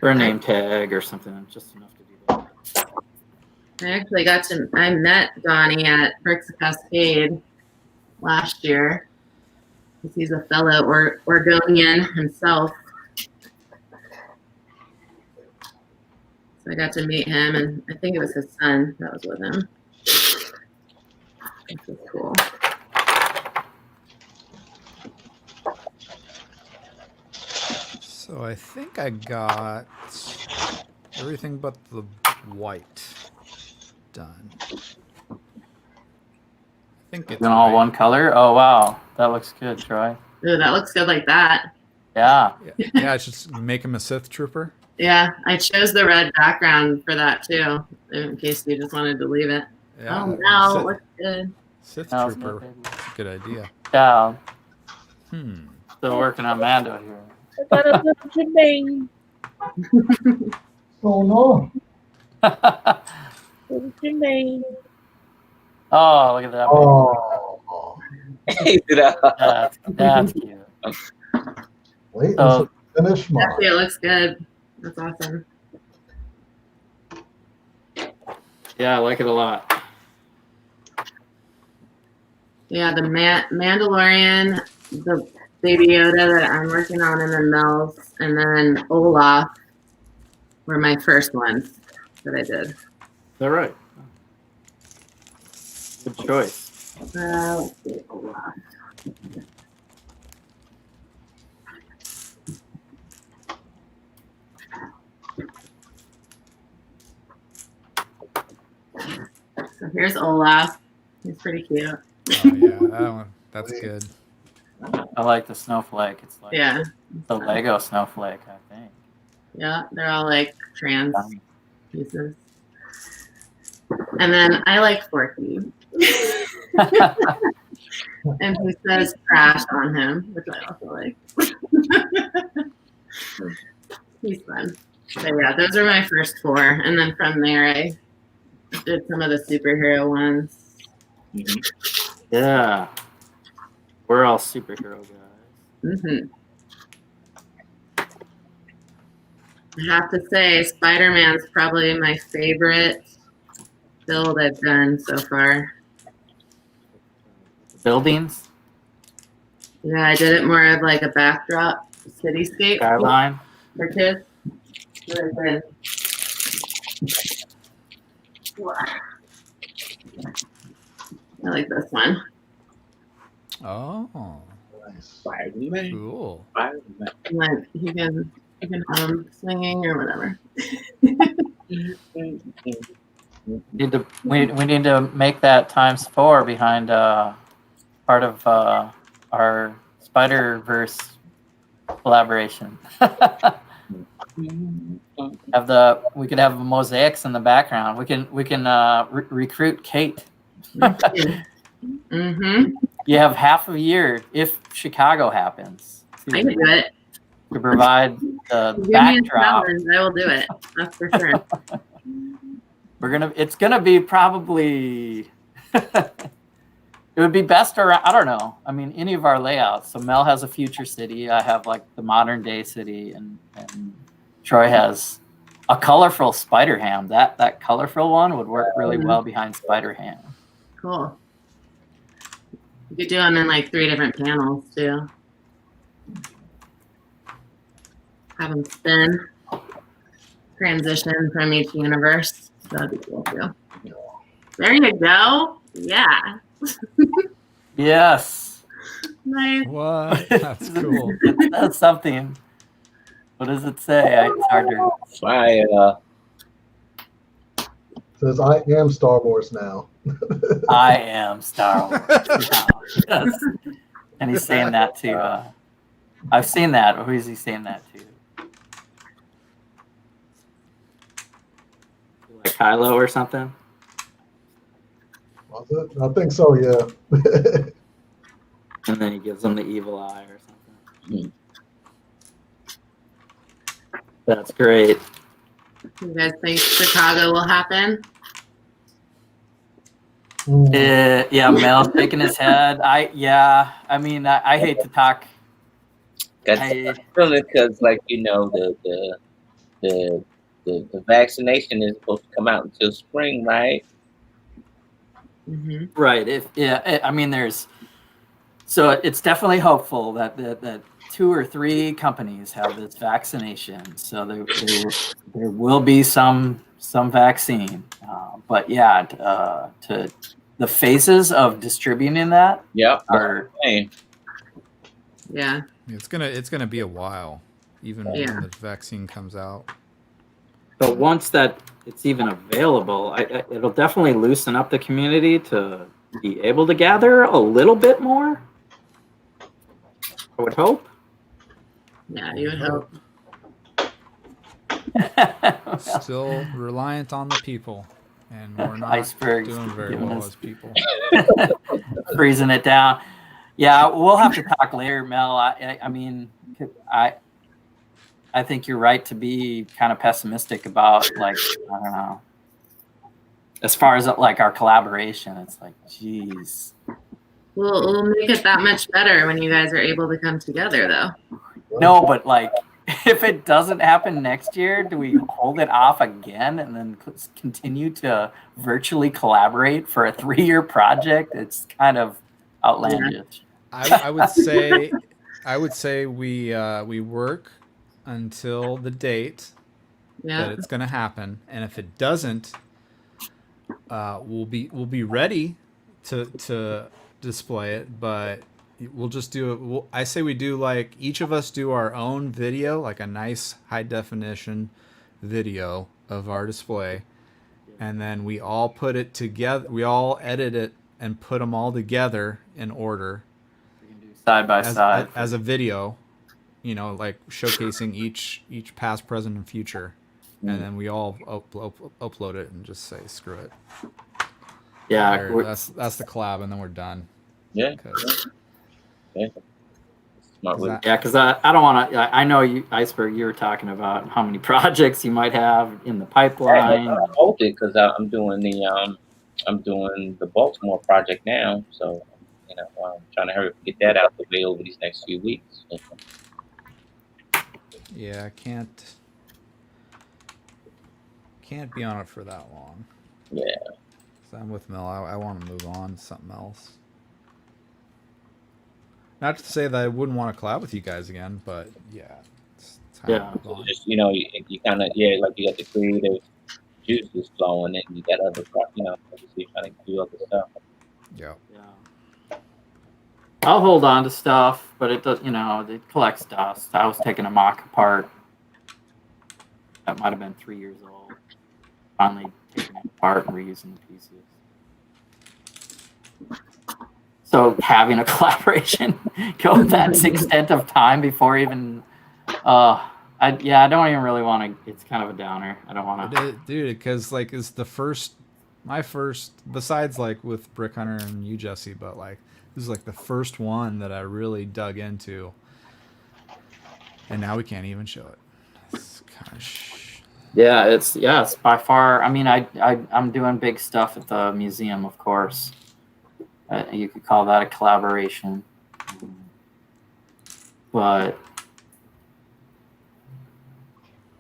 [SPEAKER 2] Or a name tag or something, just enough to do that.
[SPEAKER 5] I actually I met Donnie at Bricks Cascade last year, because he's a fellow Oregonian himself. So I got to meet him, and I think it was his son that was with him. This is cool.
[SPEAKER 3] So I think I got everything but the white done. I think it's
[SPEAKER 2] all one color. Oh wow, that looks good, Troy.
[SPEAKER 5] Ooh, that looks good like that.
[SPEAKER 2] Yeah.
[SPEAKER 3] Yeah, I should make him a Sith trooper.
[SPEAKER 5] Yeah, I chose the red background for that too, in case you just wanted to leave it.
[SPEAKER 3] Yeah,
[SPEAKER 5] oh no, it looks good.
[SPEAKER 3] Sith trooper. That's a good idea.
[SPEAKER 2] Yeah. Still working on Mando here.
[SPEAKER 6] I got a little Jermaine.
[SPEAKER 4] Oh no.
[SPEAKER 6] Little Jermaine.
[SPEAKER 2] Oh, look at that.
[SPEAKER 4] Oh.
[SPEAKER 2] That's cute.
[SPEAKER 4] Wait until you finish mine.
[SPEAKER 5] Actually, it looks good. That's awesome.
[SPEAKER 2] Yeah, I like it a lot.
[SPEAKER 5] Yeah, the Mandalorian, the Baby Yoda that I'm working on, and then Mel's, and then Olaf were my first ones that I did.
[SPEAKER 2] Is that right? Good choice.
[SPEAKER 5] Let's see, Olaf. So here's Olaf. He's pretty cute.
[SPEAKER 3] Oh yeah, that's good.
[SPEAKER 2] I like the snowflake. It's like the Lego snowflake, I think.
[SPEAKER 5] Yeah, they're all like trans pieces. And then I like Forky. And he says trash on him, which I also like. He's fun. So yeah, those are my first four. And then from there I did some of the superhero ones.
[SPEAKER 2] Yeah. We're all superhero guys.
[SPEAKER 5] Mm-hmm. I have to say, Spider-Man's probably my favorite build I've done so far.
[SPEAKER 2] Buildings,
[SPEAKER 5] Yeah, I did it more of like a backdrop cityscape
[SPEAKER 2] skyline.
[SPEAKER 5] for kids. Really good. I like this one.
[SPEAKER 3] Oh,
[SPEAKER 4] Nice.
[SPEAKER 1] Spider-Man.
[SPEAKER 3] cool.
[SPEAKER 1] Spider-Man.
[SPEAKER 5] Like you can have them swinging or whatever.
[SPEAKER 2] We need to make that times 4 behind part of our Spider-Verse collaboration. We could have mosaics in the background. We can recruit Kate.
[SPEAKER 5] Mm-hmm.
[SPEAKER 2] You have half a year if Chicago happens
[SPEAKER 5] I can do it.
[SPEAKER 2] to provide the
[SPEAKER 5] Give me a
[SPEAKER 2] backdrop.
[SPEAKER 5] challenge, I will do it. That's for sure.
[SPEAKER 2] It's gonna be probably it would be best around, I don't know. I mean, any of our layouts. So Mel has a future city. I have like the modern day city, and Troy has a colorful Spider Ham. That colorful one would work really well behind Spider Ham.
[SPEAKER 5] Cool. You could do them in like 3 different panels too. Have them spin, transition from each universe. That'd be cool too. There you go. Yeah.
[SPEAKER 2] Yes.
[SPEAKER 5] Nice.
[SPEAKER 3] What? That's cool.
[SPEAKER 2] That's something. What does it say? It's hard to.
[SPEAKER 1] Fire.
[SPEAKER 4] Says I am Star Wars now.
[SPEAKER 2] I am Star Wars. Yes. And he's saying that to. I've seen that. Who is he saying that to? Like Kylo or something?
[SPEAKER 4] Was it? I think so, yeah.
[SPEAKER 2] And then he gives him the evil eye or something. That's great.
[SPEAKER 5] You guys think Chicago will happen?
[SPEAKER 2] Yeah, Mel's shaking his head. I mean, I hate to talk.
[SPEAKER 1] That's really because, like, you know, the vaccination is supposed to come out until spring, right?
[SPEAKER 5] Mm-hmm.
[SPEAKER 2] Right. I mean, so it's definitely hopeful that 2 or 3 companies have this vaccination. So there will be some vaccine. But yeah, to the phases of distributing that.
[SPEAKER 1] Yep.
[SPEAKER 2] Are
[SPEAKER 5] Yeah.
[SPEAKER 3] It's gonna be a while, even when the vaccine comes out.
[SPEAKER 2] But once that it's even available, it'll definitely loosen up the community to be able to gather a little bit more. I would hope.
[SPEAKER 5] Yeah, you would hope.
[SPEAKER 3] Still reliant on the people, and we're not
[SPEAKER 2] Icebergs
[SPEAKER 3] doing very
[SPEAKER 2] giving
[SPEAKER 3] well
[SPEAKER 2] us-
[SPEAKER 3] as people.
[SPEAKER 2] Freezing it down. Yeah, we'll have to talk later, Mel. I mean, I think you're right to be kind of pessimistic about, like, I don't know. As far as like our collaboration, it's like, geez.
[SPEAKER 5] We'll make it that much better when you guys are able to come together, though.
[SPEAKER 2] No, but like, if it doesn't happen next year, do we hold it off again and then continue to virtually collaborate for a 3-year project? It's kind of outlandish.
[SPEAKER 3] I would say we work until the date that it's going to happen, and if it doesn't, we'll be ready to display it, but we'll just do it. I say we do, like, each of us do our own video, like a nice high definition video of our display, and then we all put it together. We all edit it and put them all together in order,
[SPEAKER 2] side by side,
[SPEAKER 3] as a video, you know, like showcasing each past, present, and future, and then we all upload it and just say screw it.
[SPEAKER 2] Yeah,
[SPEAKER 3] that's the collab, and then we're done.
[SPEAKER 1] Yeah.
[SPEAKER 2] Because I don't want to. I know you, Iceberg. You were talking about how many projects you might have in the pipeline.
[SPEAKER 1] I hold it because I'm doing I'm doing the Baltimore project now, so I'm trying to hurry up and get that out the way over these next few weeks.
[SPEAKER 3] Yeah, I can't be on it for that long.
[SPEAKER 1] Yeah.
[SPEAKER 3] So I'm with Mel. I want to move on to something else. Not to say that I wouldn't want to collab with you guys again, but yeah, it's time to move on.
[SPEAKER 1] Just you kind of like you got the creative juices flowing, and you got other obviously trying to do other stuff.
[SPEAKER 3] Yeah.
[SPEAKER 2] I'll hold on to stuff, but it does, it collects dust. I was taking a mock apart. That might have been 3 years old. Finally taking it apart and reusing the pieces. So having a collaboration go that extent of time before even, I don't even really want to. It's kind of a downer. I don't want to.
[SPEAKER 3] Dude, because like it's my first, besides like with Brick Hunter and you, Jesse, but like this is like the first one that I really dug into, and now we can't even show it. It's kind of
[SPEAKER 2] it's by far. I mean, I'm doing big stuff at the museum, of course. You could call that a collaboration, but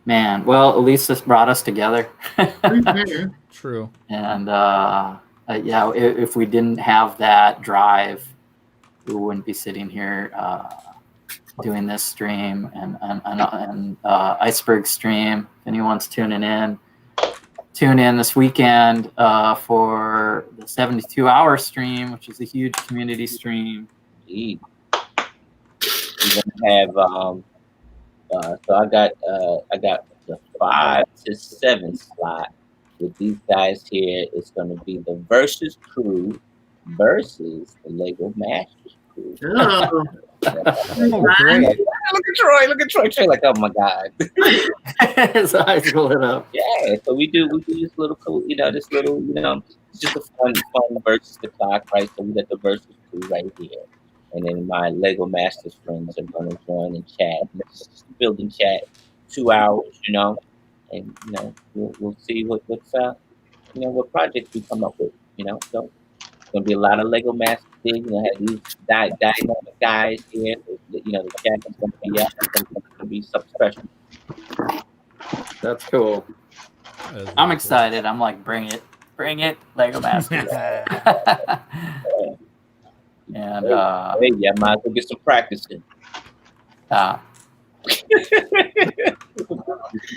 [SPEAKER 2] man, well, at least this brought us together.
[SPEAKER 3] True.
[SPEAKER 2] And if we didn't have that drive, we wouldn't be sitting here doing this stream and Iceberg stream. If anyone's tuning in, tune in this weekend for the 72-hour stream, which is a huge community stream.
[SPEAKER 1] We're gonna have so I got the 5 to 7 slot with these guys here. It's gonna be the Versus crew versus the Lego Masters crew.
[SPEAKER 5] Oh,
[SPEAKER 3] Great.
[SPEAKER 1] Look at Troy. Like, oh my God.
[SPEAKER 2] His eyes lit up.
[SPEAKER 1] Yeah, so we do this little cool, it's just a fun versus the clock, right? So we got the versus crew right here. And then my Lego Masters friends are gonna join and chat. Let's just build and chat 2 hours, and we'll see what's what projects we come up with, So it's gonna be a lot of Lego Masters. Have these dynamic guys here. The chat is gonna be out. It's gonna be something special.
[SPEAKER 2] That's cool. I'm excited. I'm like, bring it, Lego Masters. And
[SPEAKER 1] hey, yeah, might as well get some practice in.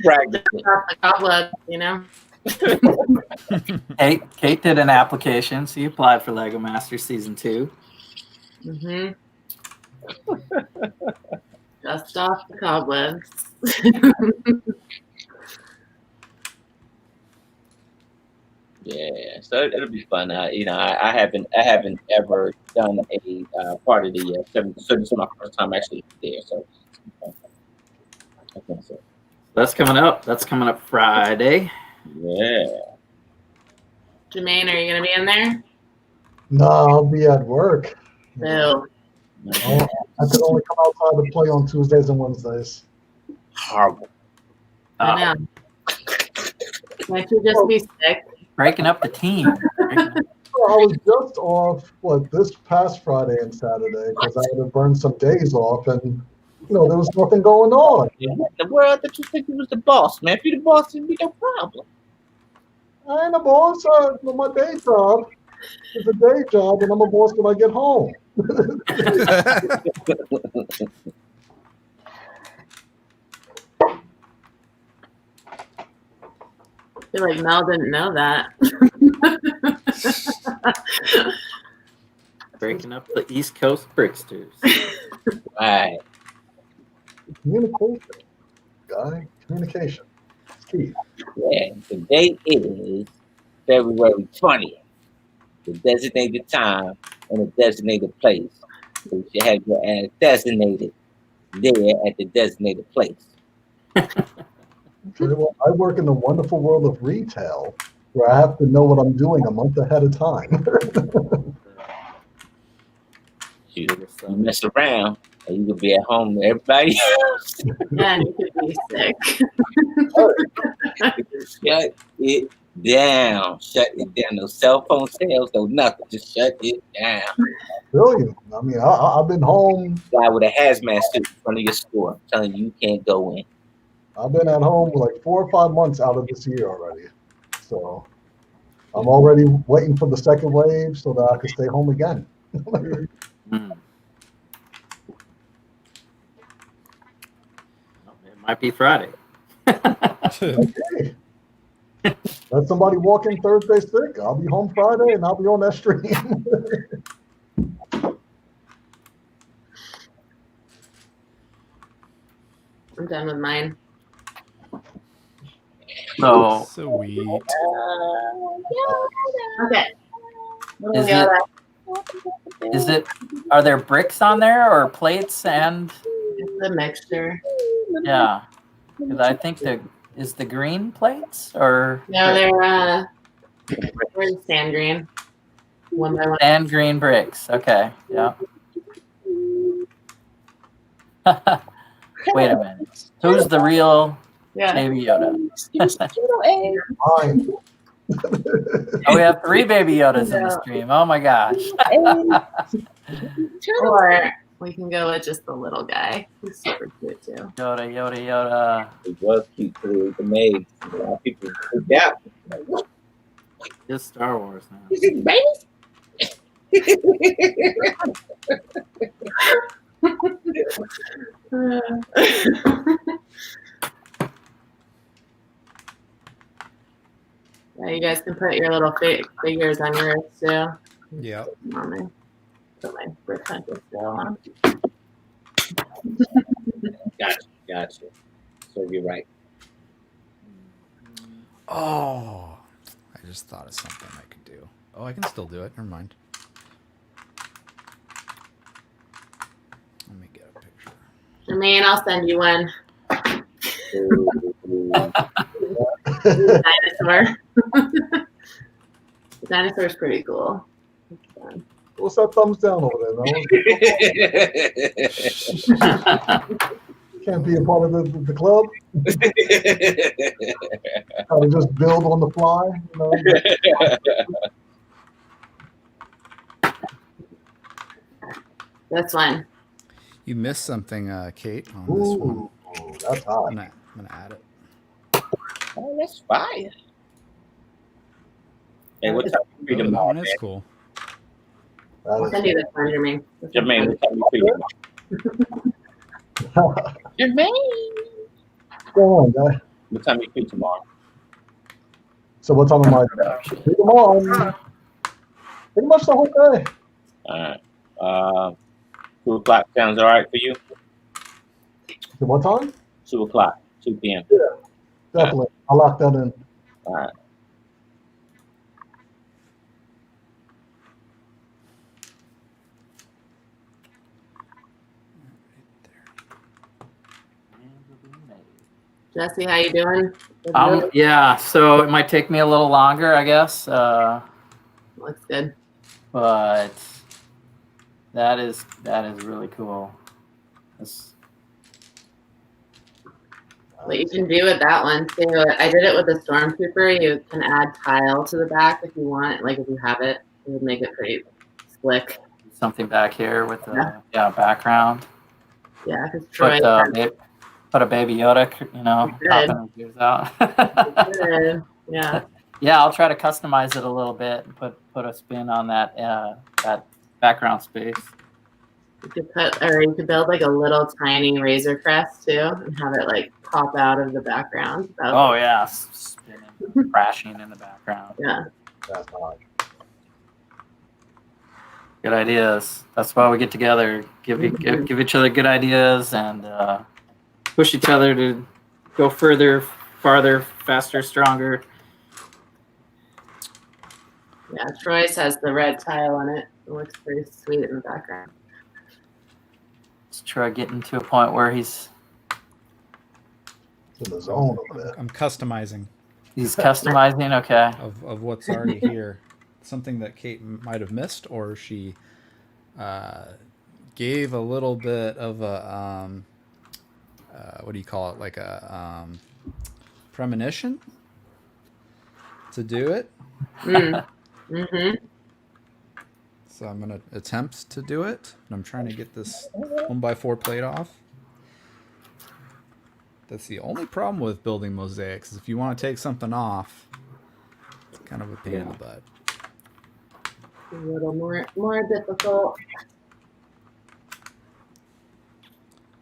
[SPEAKER 1] Practice.
[SPEAKER 5] the cobweb,
[SPEAKER 2] Kate did an application. She applied for Lego Masters Season 2.
[SPEAKER 5] Mm-hmm. Dust off the cobwebs.
[SPEAKER 1] Yeah, so it'll be fun. I haven't ever done a part of the 70. So this is my first time actually there. So I think so.
[SPEAKER 2] That's coming up. That's coming up Friday.
[SPEAKER 1] Yeah.
[SPEAKER 5] Jermaine, are you gonna be in there?
[SPEAKER 4] No, I'll be at work.
[SPEAKER 5] No.
[SPEAKER 4] I could only come outside to play on Tuesdays and Wednesdays.
[SPEAKER 1] Horrible.
[SPEAKER 5] I know. Can't you just be sick?
[SPEAKER 2] Breaking up the team.
[SPEAKER 4] I was just off this past Friday and Saturday because I had to burn some days off, and there was nothing going on.
[SPEAKER 1] Yeah. The world that you think you was the boss, man. If you the boss, it'd be no problem.
[SPEAKER 4] I ain't a boss. My day job is a day job, and I'm a boss when I get home.
[SPEAKER 5] I feel like Mel didn't know that.
[SPEAKER 2] Breaking up the East Coast Bricksters.
[SPEAKER 1] Right.
[SPEAKER 4] Communication, guy. Communication. It's key.
[SPEAKER 1] Yeah. The date is February 20th. The designated time and the designated place. So you should have your ass designated there at the designated place.
[SPEAKER 4] Okay, well, I work in the wonderful world of retail, where I have to know what I'm doing a month ahead of time.
[SPEAKER 1] You mess around and you could be at home with everybody else.
[SPEAKER 5] Yeah, you could be sick.
[SPEAKER 1] Yeah, down. Shut it down. No cell phone sales, no nothing. Just shut it down.
[SPEAKER 4] Brilliant. I mean, I've been home.
[SPEAKER 1] Guy with a hazmat suit in front of your store, telling you can't go in.
[SPEAKER 4] I've been at home like 4 or 5 months out of this year already. So I'm already waiting for the second wave so that I can stay home again.
[SPEAKER 2] Mm. It might be Friday.
[SPEAKER 4] Okay. Let somebody walk in Thursday sick. I'll be home Friday and I'll be on that stream.
[SPEAKER 5] I'm done with mine.
[SPEAKER 2] So
[SPEAKER 3] Sweet.
[SPEAKER 5] Okay.
[SPEAKER 2] Is it? Are there bricks on there or plates and?
[SPEAKER 5] It's a mixture.
[SPEAKER 2] Yeah, because I think is the green plates or
[SPEAKER 5] No, they're sand green. One by one.
[SPEAKER 2] and green bricks. Okay, yeah. Wait a minute. Who's the real
[SPEAKER 5] Yeah.
[SPEAKER 2] Baby Yoda?
[SPEAKER 4] Fine.
[SPEAKER 2] Oh, we have 3 Baby Yodas in the stream. Oh my gosh.
[SPEAKER 5] Or we can go with just the little guy. He's super cute too.
[SPEAKER 2] Yoda.
[SPEAKER 1] It was cute too. The maid. A lot of people freaked out.
[SPEAKER 2] Just Star Wars now.
[SPEAKER 5] Yeah, you guys can put your little figures on yours too.
[SPEAKER 3] Yeah.
[SPEAKER 5] Put my Brick Huntress still on.
[SPEAKER 1] Gotcha. So you're right.
[SPEAKER 3] Oh, I just thought of something I could do. Oh, I can still do it. Never mind. Let me get a picture.
[SPEAKER 5] Jermaine, I'll send you one. Dinosaur. The dinosaur's pretty cool.
[SPEAKER 4] What's that thumbs down over there, man? Can't be a part of the club. How to just build on the fly,
[SPEAKER 5] That's fine.
[SPEAKER 3] You missed something, Kate, on this one.
[SPEAKER 4] Ooh, that's hot.
[SPEAKER 3] I'm gonna add it.
[SPEAKER 1] Oh, that's fire. Hey, what time you free
[SPEAKER 3] Oh, that
[SPEAKER 1] tomorrow,
[SPEAKER 3] one
[SPEAKER 1] man?
[SPEAKER 3] is cool.
[SPEAKER 5] I'll send you this one, Jermaine.
[SPEAKER 1] Jermaine, what time you free tomorrow? Jermaine.
[SPEAKER 4] Go on, guy.
[SPEAKER 1] What time you free tomorrow?
[SPEAKER 4] So what time am I? Take them on. Pretty much the whole day.
[SPEAKER 1] All right. 2 o'clock sounds all right for you?
[SPEAKER 4] So what time?
[SPEAKER 1] 2 o'clock, 2 p.m.
[SPEAKER 4] Yeah, definitely. I'll lock that in.
[SPEAKER 1] All right.
[SPEAKER 5] Jesse, how you doing?
[SPEAKER 2] Yeah, so it might take me a little longer, I guess.
[SPEAKER 5] Looks good.
[SPEAKER 2] But that is really cool.
[SPEAKER 5] What you can do with that one too, I did it with the Stormtrooper. You can add tile to the back if you want. Like if you have it, it would make it pretty slick.
[SPEAKER 2] Something back here with the background.
[SPEAKER 5] Yeah, because Troy.
[SPEAKER 2] Put a Baby Yoda, popping his ears out.
[SPEAKER 5] Yeah.
[SPEAKER 2] Yeah, I'll try to customize it a little bit and put a spin on that background space.
[SPEAKER 5] You could build like a little tiny Razor Crest too, and have it like pop out of the background.
[SPEAKER 2] Oh yeah, spinning, crashing in the background.
[SPEAKER 5] Yeah.
[SPEAKER 4] That's hot.
[SPEAKER 2] Good ideas. That's why we get together. Give each other good ideas and push each other to go further, farther, faster, stronger.
[SPEAKER 5] Yeah, Troy's has the red tile on it. It looks pretty sweet in the background.
[SPEAKER 2] Let's try getting to a point where he's
[SPEAKER 4] in the zone over there.
[SPEAKER 3] I'm customizing.
[SPEAKER 2] He's customizing, okay.
[SPEAKER 3] Of what's already here. Something that Kate might have missed, or she gave a little bit of a what do you call it? Like a premonition. to do it.
[SPEAKER 5] Mm-hmm.
[SPEAKER 3] So I'm going to attempt to do it. And I'm trying to get this 1x4 plate off. That's the only problem with building mosaics is if you want to take something off, it's kind of a pain in the butt.
[SPEAKER 5] A little more difficult.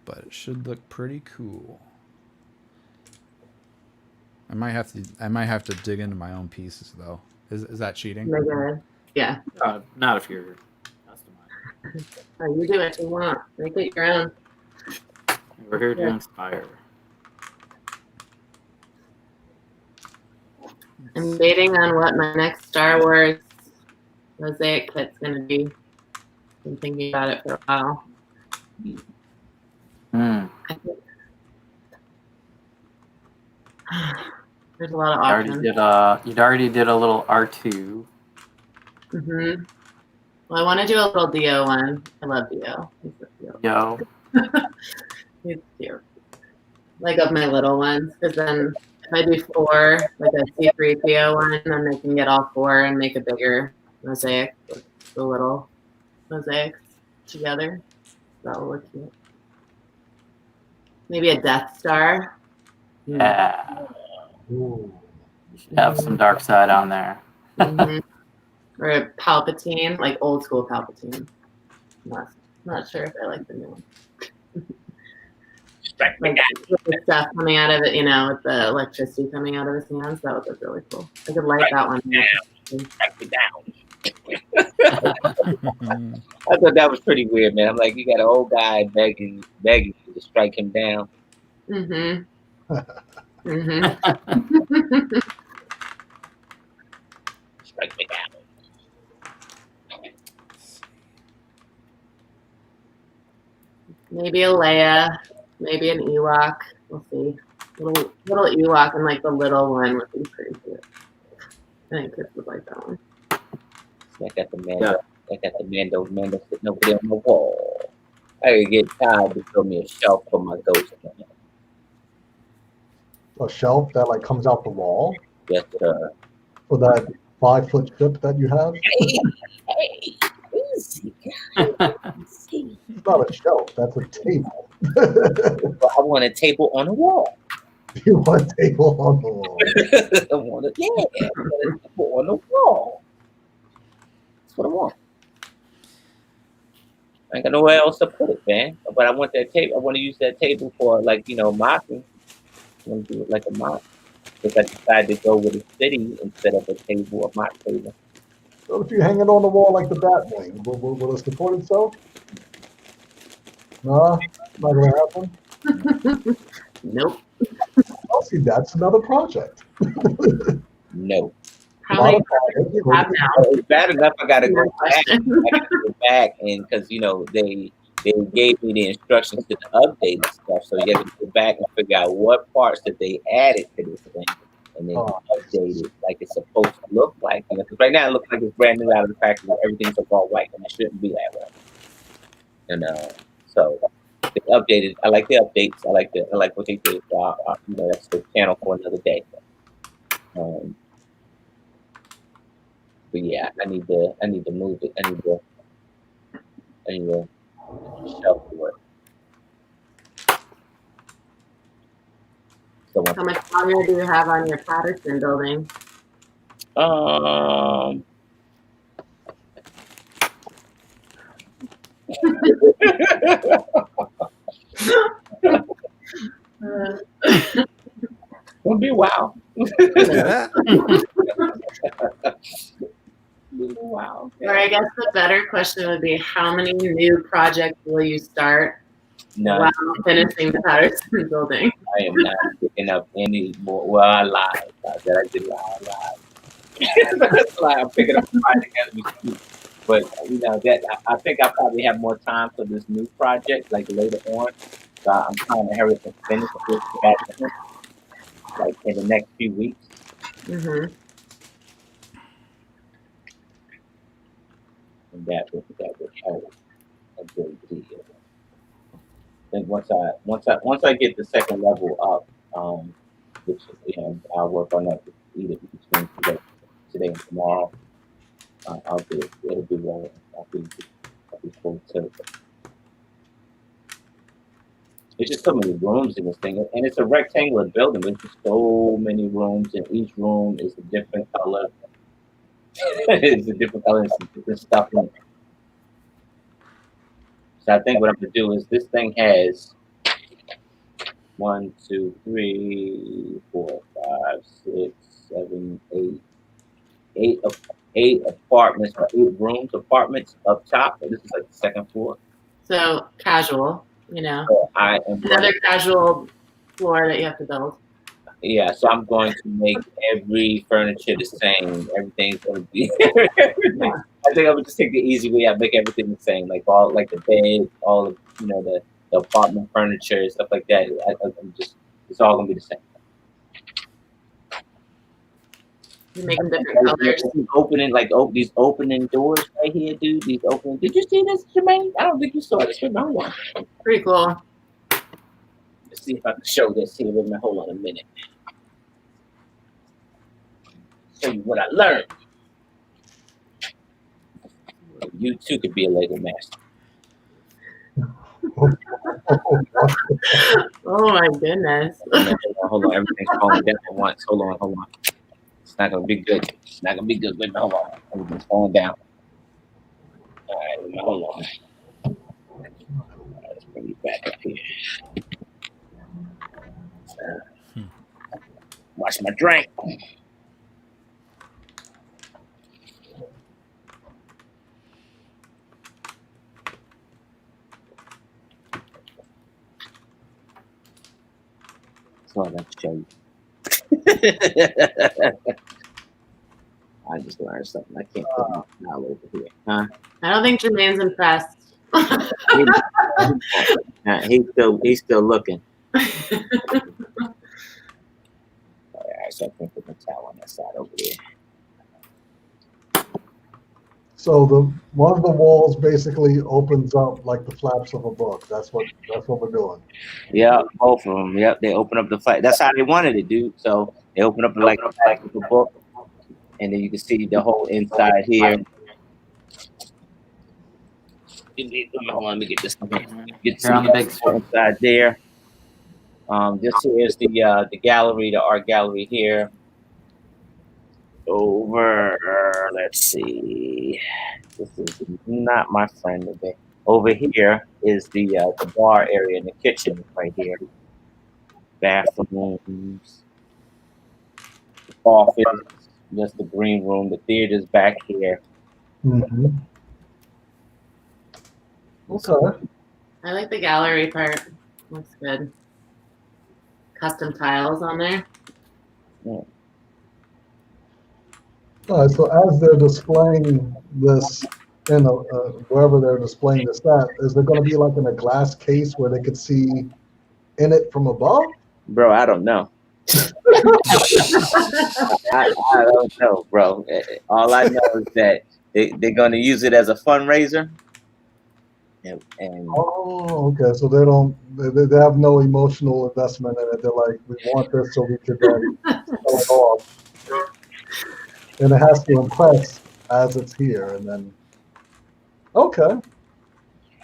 [SPEAKER 3] But it should look pretty cool. I might have to dig into my own pieces though. Is that cheating?
[SPEAKER 5] Yeah.
[SPEAKER 2] Not if you're customizing.
[SPEAKER 5] You do what you want. Make it your own.
[SPEAKER 2] We're here to inspire.
[SPEAKER 5] I'm waiting on what my next Star Wars mosaic kit's gonna be. Been thinking about it for a while. I think there's a lot of options.
[SPEAKER 2] You'd already did a little R2.
[SPEAKER 5] Mm-hmm. Well, I want to do a little Dio one. I love Dio. He's so cute.
[SPEAKER 2] Yo.
[SPEAKER 5] He's cute. Like of my little ones, because then if I do 4, like a C3PO one, then I can get all 4 and make a bigger mosaic with the little mosaics together. That will look cute. Maybe a Death Star.
[SPEAKER 2] Yeah.
[SPEAKER 4] Ooh.
[SPEAKER 2] You should have some dark side on there.
[SPEAKER 5] Mm-hmm. Or a Palpatine, like old school Palpatine. Not sure if I like the new one. Like with the stuff coming out of it, with the electricity coming out of his hands, that would look really cool. I could light that one.
[SPEAKER 1] Strike me down. I thought that was pretty weird, man. I'm like, you got an old guy begging you to strike him down.
[SPEAKER 5] Mm-hmm. Mm-hmm.
[SPEAKER 1] Strike me down.
[SPEAKER 5] Maybe a Leia, maybe an Ewok. We'll see. Little Ewok and like the little one would be pretty cute. I think kids would like that one.
[SPEAKER 1] I got the Mando. I got the Mando sitting over there on the wall. I could get tired to throw me a shelf for my ghost.
[SPEAKER 4] A shelf that like comes out the wall
[SPEAKER 1] Yes, sir.
[SPEAKER 4] for that 5-foot ship that you have.
[SPEAKER 1] Hey, easy, easy.
[SPEAKER 4] It's not a shelf. That's a table.
[SPEAKER 1] But I want a table on the wall.
[SPEAKER 4] You want a table on the wall?
[SPEAKER 1] I want a table on the wall. That's what I want. I ain't got nowhere else to put it, man. But I want that table. I want to use that table for mopping. I want to do it like a mop. Because I decided to go with a city instead of a table, a mop table.
[SPEAKER 4] So if you hang it on the wall like the Batwing, will it support itself? No, not gonna happen.
[SPEAKER 5] Nope.
[SPEAKER 4] I'll see. That's another project.
[SPEAKER 1] No.
[SPEAKER 5] How many projects do you have now?
[SPEAKER 1] It's bad enough I gotta go back.
[SPEAKER 5] Question.
[SPEAKER 1] I gotta go back and because they gave me the instructions to update and stuff, so you have to go back and figure out what parts that they added to this thing and then update it like it's supposed to look like. Because right now it looks like it's brand new out of the factory. Everything's all white, and it shouldn't be that way. And so they updated. I like the updates. I like what they did. That's the channel for another day. But yeah, I need to move it. I need to shelf for it. So
[SPEAKER 5] How much longer do you have on your Patterson building?
[SPEAKER 1] Would be wow. Wow.
[SPEAKER 5] Or I guess the better question would be, how many new projects will you start while finishing the Patterson building?
[SPEAKER 1] I am not picking up any more. Well, I lied. I did lie. That's a lie. I'm picking up a project as we speak. But I think I probably have more time for this new project, like later on. So I'm trying to hurry up and finish this project, like in the next few weeks.
[SPEAKER 5] Mm-hmm.
[SPEAKER 1] And that would help a great deal. Then once I get the second level up, which I'll work on that either between today and tomorrow. I'll do it. It'll be well. I'll be full too. There's just so many rooms in this thing, and it's a rectangular building. There's just so many rooms, and each room is a different color. It's a different color and some different stuff in it. So I think what I'm gonna do is this thing has 1, 2, 3, 4, 5, 6, 7, 8 apartments or 8 apartments up top. And this is like the second floor.
[SPEAKER 5] So casual, you know.
[SPEAKER 1] So I am
[SPEAKER 5] Another casual floor that you have to build.
[SPEAKER 1] Yeah, so I'm going to make every furniture the same. Everything's going to be. I think I would just take the easy way. I make everything the same, like all like the bed, all of the apartment furniture and stuff like that. I'm just it's all going to be the same.
[SPEAKER 5] You make them different colors.
[SPEAKER 1] Opening these opening doors right here, dude. These opening. Did you see this, Jermaine? I don't think you saw this. No one.
[SPEAKER 5] Pretty cool.
[SPEAKER 1] Let's see if I can show this here. Wait a minute. Hold on a minute. Show you what I learned. You too could be a Lego master.
[SPEAKER 5] Oh my goodness.
[SPEAKER 1] Hold on. Everything's falling down at once. Hold on. It's not gonna be good. Wait a minute, hold on. Everything's falling down. All right, hold on. Let's bring you back up here. Watch my drink. So I'm gonna show you. I just learned something. I can't put my smile over here, huh?
[SPEAKER 5] I don't think Jermaine's impressed.
[SPEAKER 1] He's still looking. All right, so I can put my towel on that side over there.
[SPEAKER 4] So one of the walls basically opens up like the flaps of a book. That's what we're doing.
[SPEAKER 1] Yeah, both of them. Yep, they open up the flap. That's how they wanted it, dude. So they open up like the flap of a book, and then you can see the whole inside here. Hold on, let me get this. Get
[SPEAKER 2] You're on the big screen.
[SPEAKER 1] Inside there. This here is the gallery, the art gallery here. Over, let's see. This is not my friend today. Over here is the bar area and the kitchen right here. Bathrooms, office, just the green room. The theater's back here.
[SPEAKER 4] Mm-hmm. Okay.
[SPEAKER 5] I like the gallery part. Looks good. Custom tiles on there.
[SPEAKER 1] Yeah.
[SPEAKER 4] All right. So as they're displaying this in wherever they're displaying this at, is there going to be like in a glass case where they could see in it from above?
[SPEAKER 1] Bro, I don't know. I don't know, bro. All I know is that they're going to use it as a fundraiser. And
[SPEAKER 4] Oh, okay. So they have no emotional investment in it. They're like, we want this so we could then sell it off. And it has to impress as it's here. And then, okay.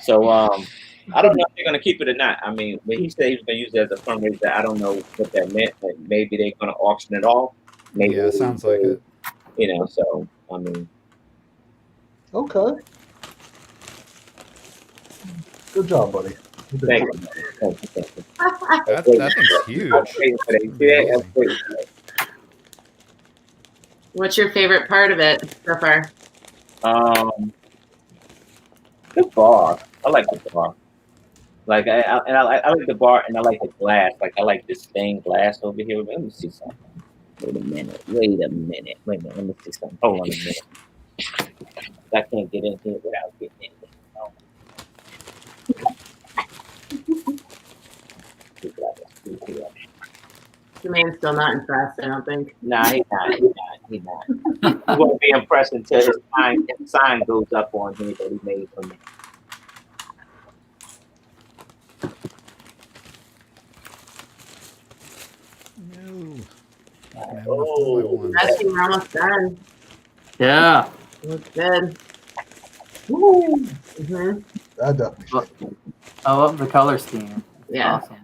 [SPEAKER 1] so I don't know if they're going to keep it or not. I mean, when he said he was going to use it as a fundraiser, I don't know what that meant. Like maybe they're going to auction it off. Maybe
[SPEAKER 3] Yeah, sounds like it.
[SPEAKER 1] So, I mean.
[SPEAKER 4] Okay. Good job, buddy.
[SPEAKER 1] Thank you.
[SPEAKER 3] That thing's huge.
[SPEAKER 5] What's your favorite part of it so far?
[SPEAKER 1] The bar. I like the bar. Like I like the bar, and I like the glass. Like I like this stained glass over here. Let me see something. Wait a minute. Let me see something. Hold on a minute. I can't get in here without getting in there.
[SPEAKER 5] Jermaine's still not impressed, I don't think.
[SPEAKER 1] Nah, he's not. He won't be impressed until his sign goes up on here that he made for me.
[SPEAKER 3] No.
[SPEAKER 1] Oh.
[SPEAKER 5] Jesse, we're almost done.
[SPEAKER 2] Yeah.
[SPEAKER 5] Looks good.
[SPEAKER 4] Woo!
[SPEAKER 5] Mm-hmm.
[SPEAKER 4] That definitely.
[SPEAKER 2] I love the color scheme.
[SPEAKER 5] Yeah.
[SPEAKER 2] Awesome.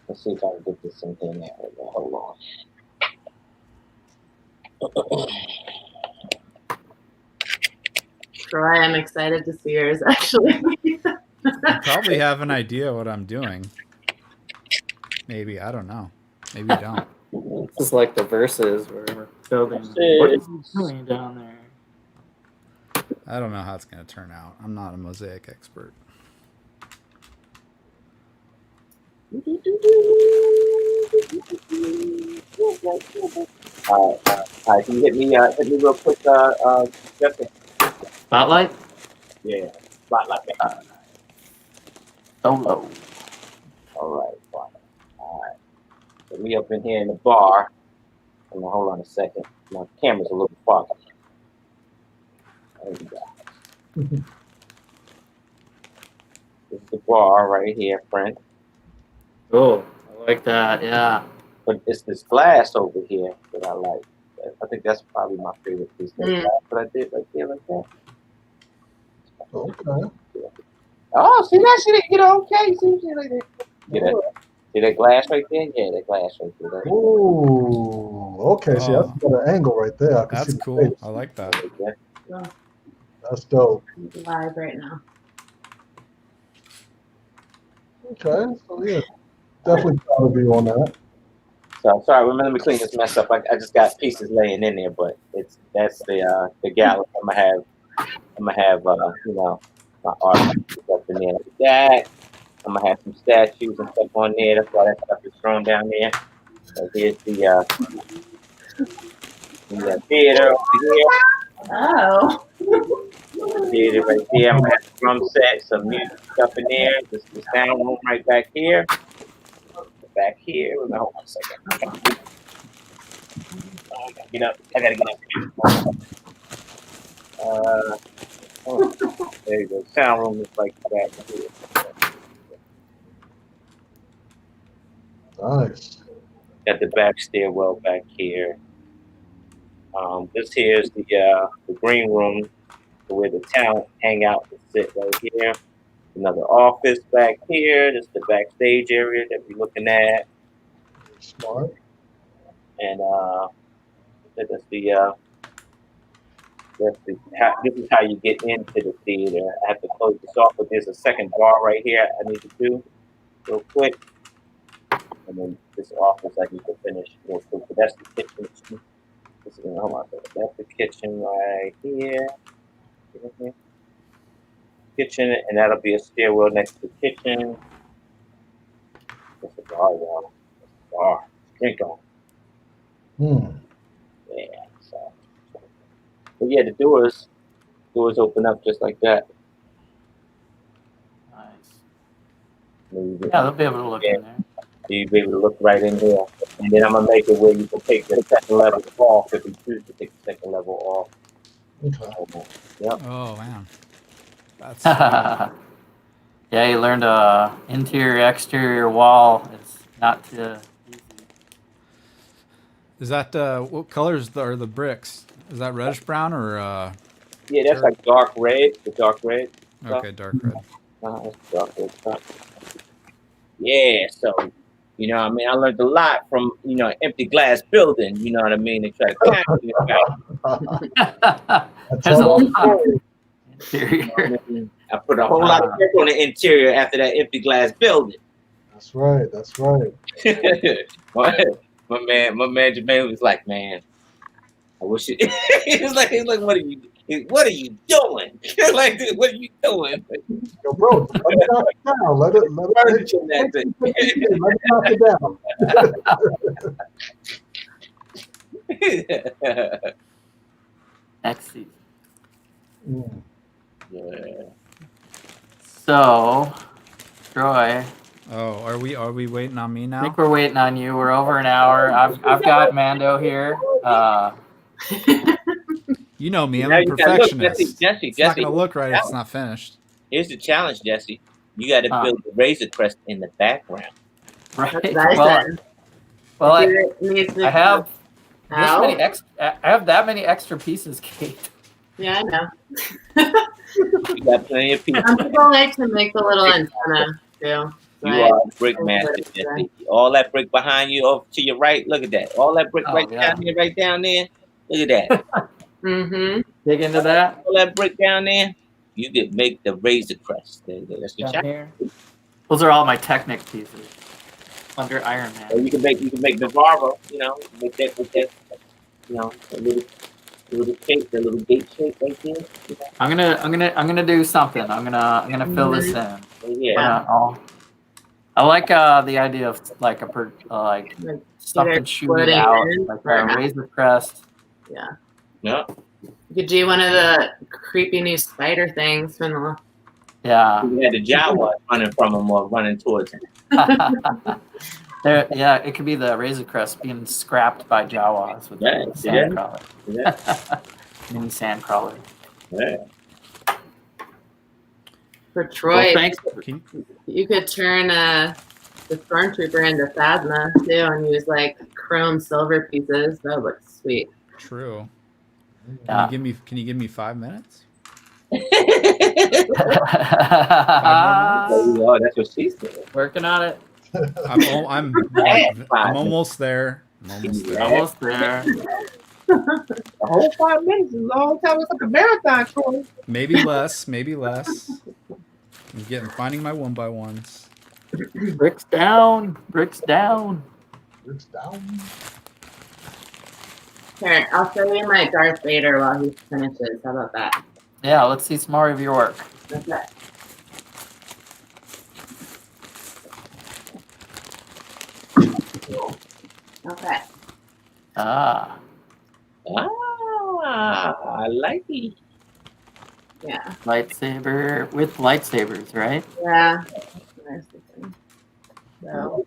[SPEAKER 1] Let's see if I can get this in here now. Hold on.
[SPEAKER 5] Troy, I'm excited to see yours, actually.
[SPEAKER 3] You probably have an idea what I'm doing. Maybe, I don't know. Maybe you don't.
[SPEAKER 2] This is like the verses where we're building.
[SPEAKER 1] Verses.
[SPEAKER 2] What are you doing down there?
[SPEAKER 3] I don't know how it's going to turn out. I'm not a mosaic expert.
[SPEAKER 1] All right. Can you hit me real quick, Justin?
[SPEAKER 2] Spotlight?
[SPEAKER 1] Yeah. Spotlight.
[SPEAKER 2] Solo.
[SPEAKER 1] All right. Fine. All right. So we up in here in the bar. Hold on a second. My camera's a little foggy. There we go. This is the bar right here, friend.
[SPEAKER 2] Cool. I like that. Yeah.
[SPEAKER 1] But it's this glass over here that I like. I think that's probably my favorite piece. That glass that I did right there, like that.
[SPEAKER 4] Okay.
[SPEAKER 1] Oh, see that shit? You know, okay. See like that. See that glass right there? Yeah, that glass right there.
[SPEAKER 4] Ooh. Okay. See, that's a better angle right there. I can see
[SPEAKER 3] That's
[SPEAKER 4] the
[SPEAKER 3] cool.
[SPEAKER 4] face.
[SPEAKER 3] I like that.
[SPEAKER 4] That's dope.
[SPEAKER 5] It's live right now.
[SPEAKER 4] Okay. So yeah, definitely proud of you on that.
[SPEAKER 1] So sorry, let me clean this mess up. I just got pieces laying in there, but that's the gallery. I'm gonna have you know, my art stuff in there like that. I'm gonna have some statues and stuff on there. That's why that stuff is thrown down there. So here's the theater over here.
[SPEAKER 5] Oh.
[SPEAKER 1] Theater right there. I'm gonna have a drum set, some music stuff in there. This is the sound room right back here. Back here. Hold on a second. Get up. I gotta get up. There you go. Sound room is like back here.
[SPEAKER 4] Nice.
[SPEAKER 1] Got the back stairwell back here. This here is the green room where the talent hang out and sit right here. Another office back here. This is the backstage area that we're looking at.
[SPEAKER 4] Smart.
[SPEAKER 1] And this is how you get into the theater. I have to close this off, but there's a second bar right here I need to do real quick. And then this office I need to finish real quick. But that's the kitchen. Hold on a second. That's the kitchen right here. Kitchen, and that'll be a stairwell next to the kitchen. That's the bar, y'all. That's the bar. Drink on. Yeah. So, but yeah, the doors open up just like that.
[SPEAKER 2] Nice. Yeah, they'll be able to look in there.
[SPEAKER 1] You'll be able to look right in here. And then I'm going to make it where you can take the second level off if you choose to take the second level off.
[SPEAKER 4] Okay.
[SPEAKER 1] Yep.
[SPEAKER 3] Oh, man. That's
[SPEAKER 2] yeah, you learned interior, exterior wall. It's not too easy.
[SPEAKER 3] Is that, what colors are the bricks? Is that reddish brown or?
[SPEAKER 1] Yeah, that's like dark red. The dark red.
[SPEAKER 3] Okay, dark red.
[SPEAKER 1] That's dark red stuff. Yeah, so, you know what I mean? I learned a lot from, you know, an empty glass building, you know what I mean? They try to capture it.
[SPEAKER 2] There's a lot.
[SPEAKER 1] Interior. I put a whole lot of work on the interior after that empty glass building.
[SPEAKER 4] That's right. That's right.
[SPEAKER 1] my man Jermaine was like, man, I wish it. he's like, what are you doing? Like, dude, what are you doing?
[SPEAKER 4] Yo, bro, let it knock it down. Let it knock it down.
[SPEAKER 2] Next season.
[SPEAKER 1] Yeah.
[SPEAKER 2] So, Troy.
[SPEAKER 3] Oh, are we waiting on me now?
[SPEAKER 2] I think we're waiting on you. We're over an hour. I've got Mando here.
[SPEAKER 3] You know me, I'm a perfectionist.
[SPEAKER 1] Jesse,
[SPEAKER 3] it's not going to look right if it's not finished.
[SPEAKER 1] Here's the challenge, Jesse. You got to build the Razor Crest in the background.
[SPEAKER 2] Right.
[SPEAKER 5] Well,
[SPEAKER 2] Well, I have that many extra pieces, Kate.
[SPEAKER 5] Yeah, I know.
[SPEAKER 1] You got plenty of people.
[SPEAKER 5] Some people like to make the little antenna too.
[SPEAKER 1] You are a brick master, Jesse. All that brick behind you, over to your right. Look at that. All that brick down there. Look at that.
[SPEAKER 5] Mm-hmm.
[SPEAKER 2] Dig into that.
[SPEAKER 1] All that brick down there. You could make the razor crest. That's what
[SPEAKER 2] here. Those are all my Technic pieces under Iron Man.
[SPEAKER 1] Or you can make Navarro. You know, make that with that. You know, a little shape, a little gate shape right there. You know?
[SPEAKER 2] I'm gonna do something. I'm gonna fill this in.
[SPEAKER 1] Yeah.
[SPEAKER 2] I like the idea of like something shooting out, like a razor crest.
[SPEAKER 5] Yeah.
[SPEAKER 1] Yeah.
[SPEAKER 5] You could do one of the creepy new spider things from the.
[SPEAKER 2] Yeah.
[SPEAKER 1] You had the Jawa running from him or running towards him.
[SPEAKER 2] Yeah, it could be the razor crest being scrapped by Jawas with the sand crawler. Mini sand crawler.
[SPEAKER 1] Yeah.
[SPEAKER 5] For Troy,
[SPEAKER 2] thanks.
[SPEAKER 5] You could turn the Stormtrooper into Phasma too, and use like chrome silver pieces. That would look sweet.
[SPEAKER 3] True.
[SPEAKER 2] Yeah.
[SPEAKER 3] Can you give me 5 minutes?
[SPEAKER 1] 5 more minutes? Oh, that's what she said.
[SPEAKER 2] Working on it.
[SPEAKER 3] I'm almost there.
[SPEAKER 2] Almost there.
[SPEAKER 1] The whole 5 minutes is a long time. It's like a marathon, Troy.
[SPEAKER 3] Maybe less. I'm finding my 1x1s.
[SPEAKER 2] Bricks down. Bricks down.
[SPEAKER 4] Bricks down.
[SPEAKER 5] Here, I'll show you my Darth Vader while he finishes. How about that?
[SPEAKER 2] Yeah, let's see some more of your work.
[SPEAKER 5] Okay. Okay.
[SPEAKER 2] Ah,
[SPEAKER 1] I like it.
[SPEAKER 5] Yeah.
[SPEAKER 2] lightsaber with lightsabers, right?
[SPEAKER 5] Yeah. There's the thing. So,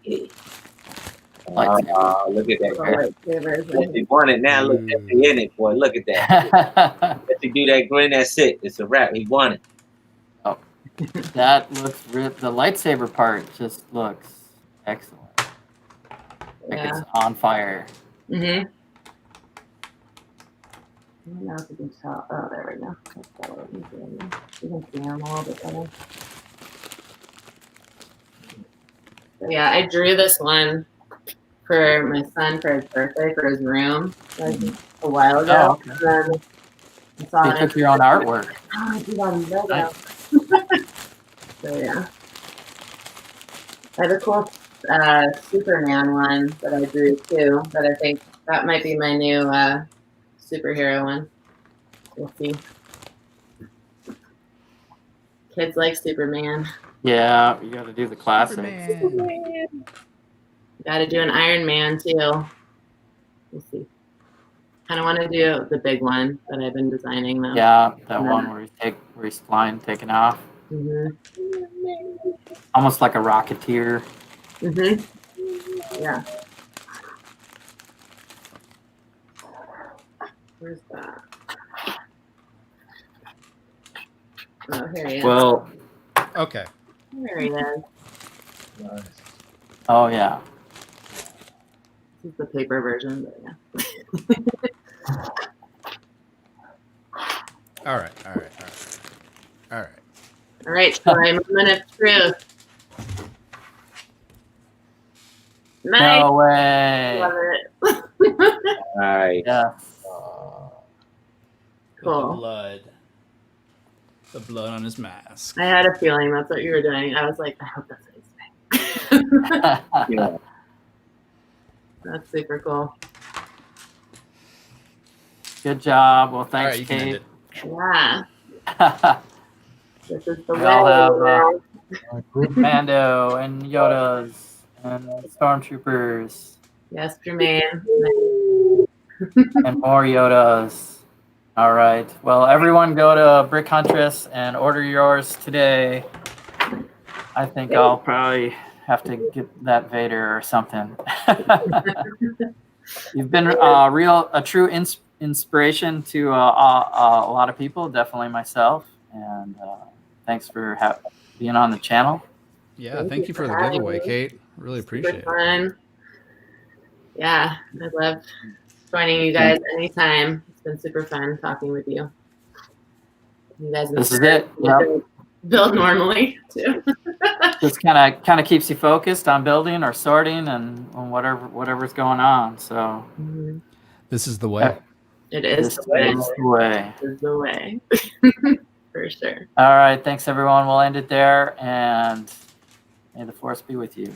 [SPEAKER 1] Look at that.
[SPEAKER 5] lightsabers.
[SPEAKER 1] They want it now. Look at the in it, boy. Look at that. If you do that grin, that's it. It's a wrap. He won it.
[SPEAKER 2] Oh, that looks the lightsaber part just looks excellent. Like it's on fire.
[SPEAKER 5] Mm-hmm. I don't know if you can tell. Oh, there we go. You can see them a little bit better. So yeah, I drew this one for my son for his birthday for his room like a while ago.
[SPEAKER 2] Oh, okay.
[SPEAKER 5] And then I saw
[SPEAKER 2] You took your own artwork.
[SPEAKER 5] Oh, I did on Lego.
[SPEAKER 2] Nice.
[SPEAKER 5] So yeah, I have a cool Superman one that I drew too, but I think that might be my new superhero one. We'll see. Kids like Superman.
[SPEAKER 2] Yeah, you got to do the classics.
[SPEAKER 5] Got to do an Iron Man too. We'll see. Kind of want to do the big one that I've been designing though.
[SPEAKER 2] Yeah, that one where he's flying, taking off.
[SPEAKER 5] Mhm.
[SPEAKER 2] Almost like a Rocketeer.
[SPEAKER 5] Mhm. Yeah. Where's that? Oh, here he is.
[SPEAKER 2] Well,
[SPEAKER 3] Okay.
[SPEAKER 5] There he is.
[SPEAKER 4] Nice.
[SPEAKER 2] oh yeah.
[SPEAKER 5] This is the paper version, but yeah.
[SPEAKER 3] All right.
[SPEAKER 5] All right, so I'm moment of truth. Nice.
[SPEAKER 2] No way.
[SPEAKER 5] Love it.
[SPEAKER 1] All right.
[SPEAKER 2] Yeah.
[SPEAKER 5] Cool.
[SPEAKER 3] The blood on his mask.
[SPEAKER 5] I had a feeling that's what you were doing. I was like, I hope that's what he's saying.
[SPEAKER 1] Yeah.
[SPEAKER 5] That's super cool.
[SPEAKER 2] Good job. Well,
[SPEAKER 3] All
[SPEAKER 2] thanks,
[SPEAKER 3] right, you can end
[SPEAKER 2] Kate.
[SPEAKER 3] it.
[SPEAKER 5] Yeah. This is the
[SPEAKER 2] We all have
[SPEAKER 5] way.
[SPEAKER 2] Mando and Yodas and Stormtroopers
[SPEAKER 5] Yes, Jermaine.
[SPEAKER 2] and more Yodas. All right. Well, everyone go to Brick Huntress and order yours today. I think I'll probably have to get that Vader or something. You've been a true inspiration to a lot of people, definitely myself. And thanks for being on the channel.
[SPEAKER 3] Yeah, thank you for the giveaway, Kate. Really appreciate it.
[SPEAKER 5] Fun. Yeah, I love joining you guys anytime. It's been super fun talking with you. You guys
[SPEAKER 2] This is it. Yep.
[SPEAKER 5] Build normally too.
[SPEAKER 2] Just kind of keeps you focused on building or sorting and on whatever's going on. So
[SPEAKER 3] this is the way.
[SPEAKER 5] It is
[SPEAKER 2] this is the way.
[SPEAKER 5] It is the way. For sure.
[SPEAKER 2] All right. Thanks, everyone. We'll end it there, and may the force be with you.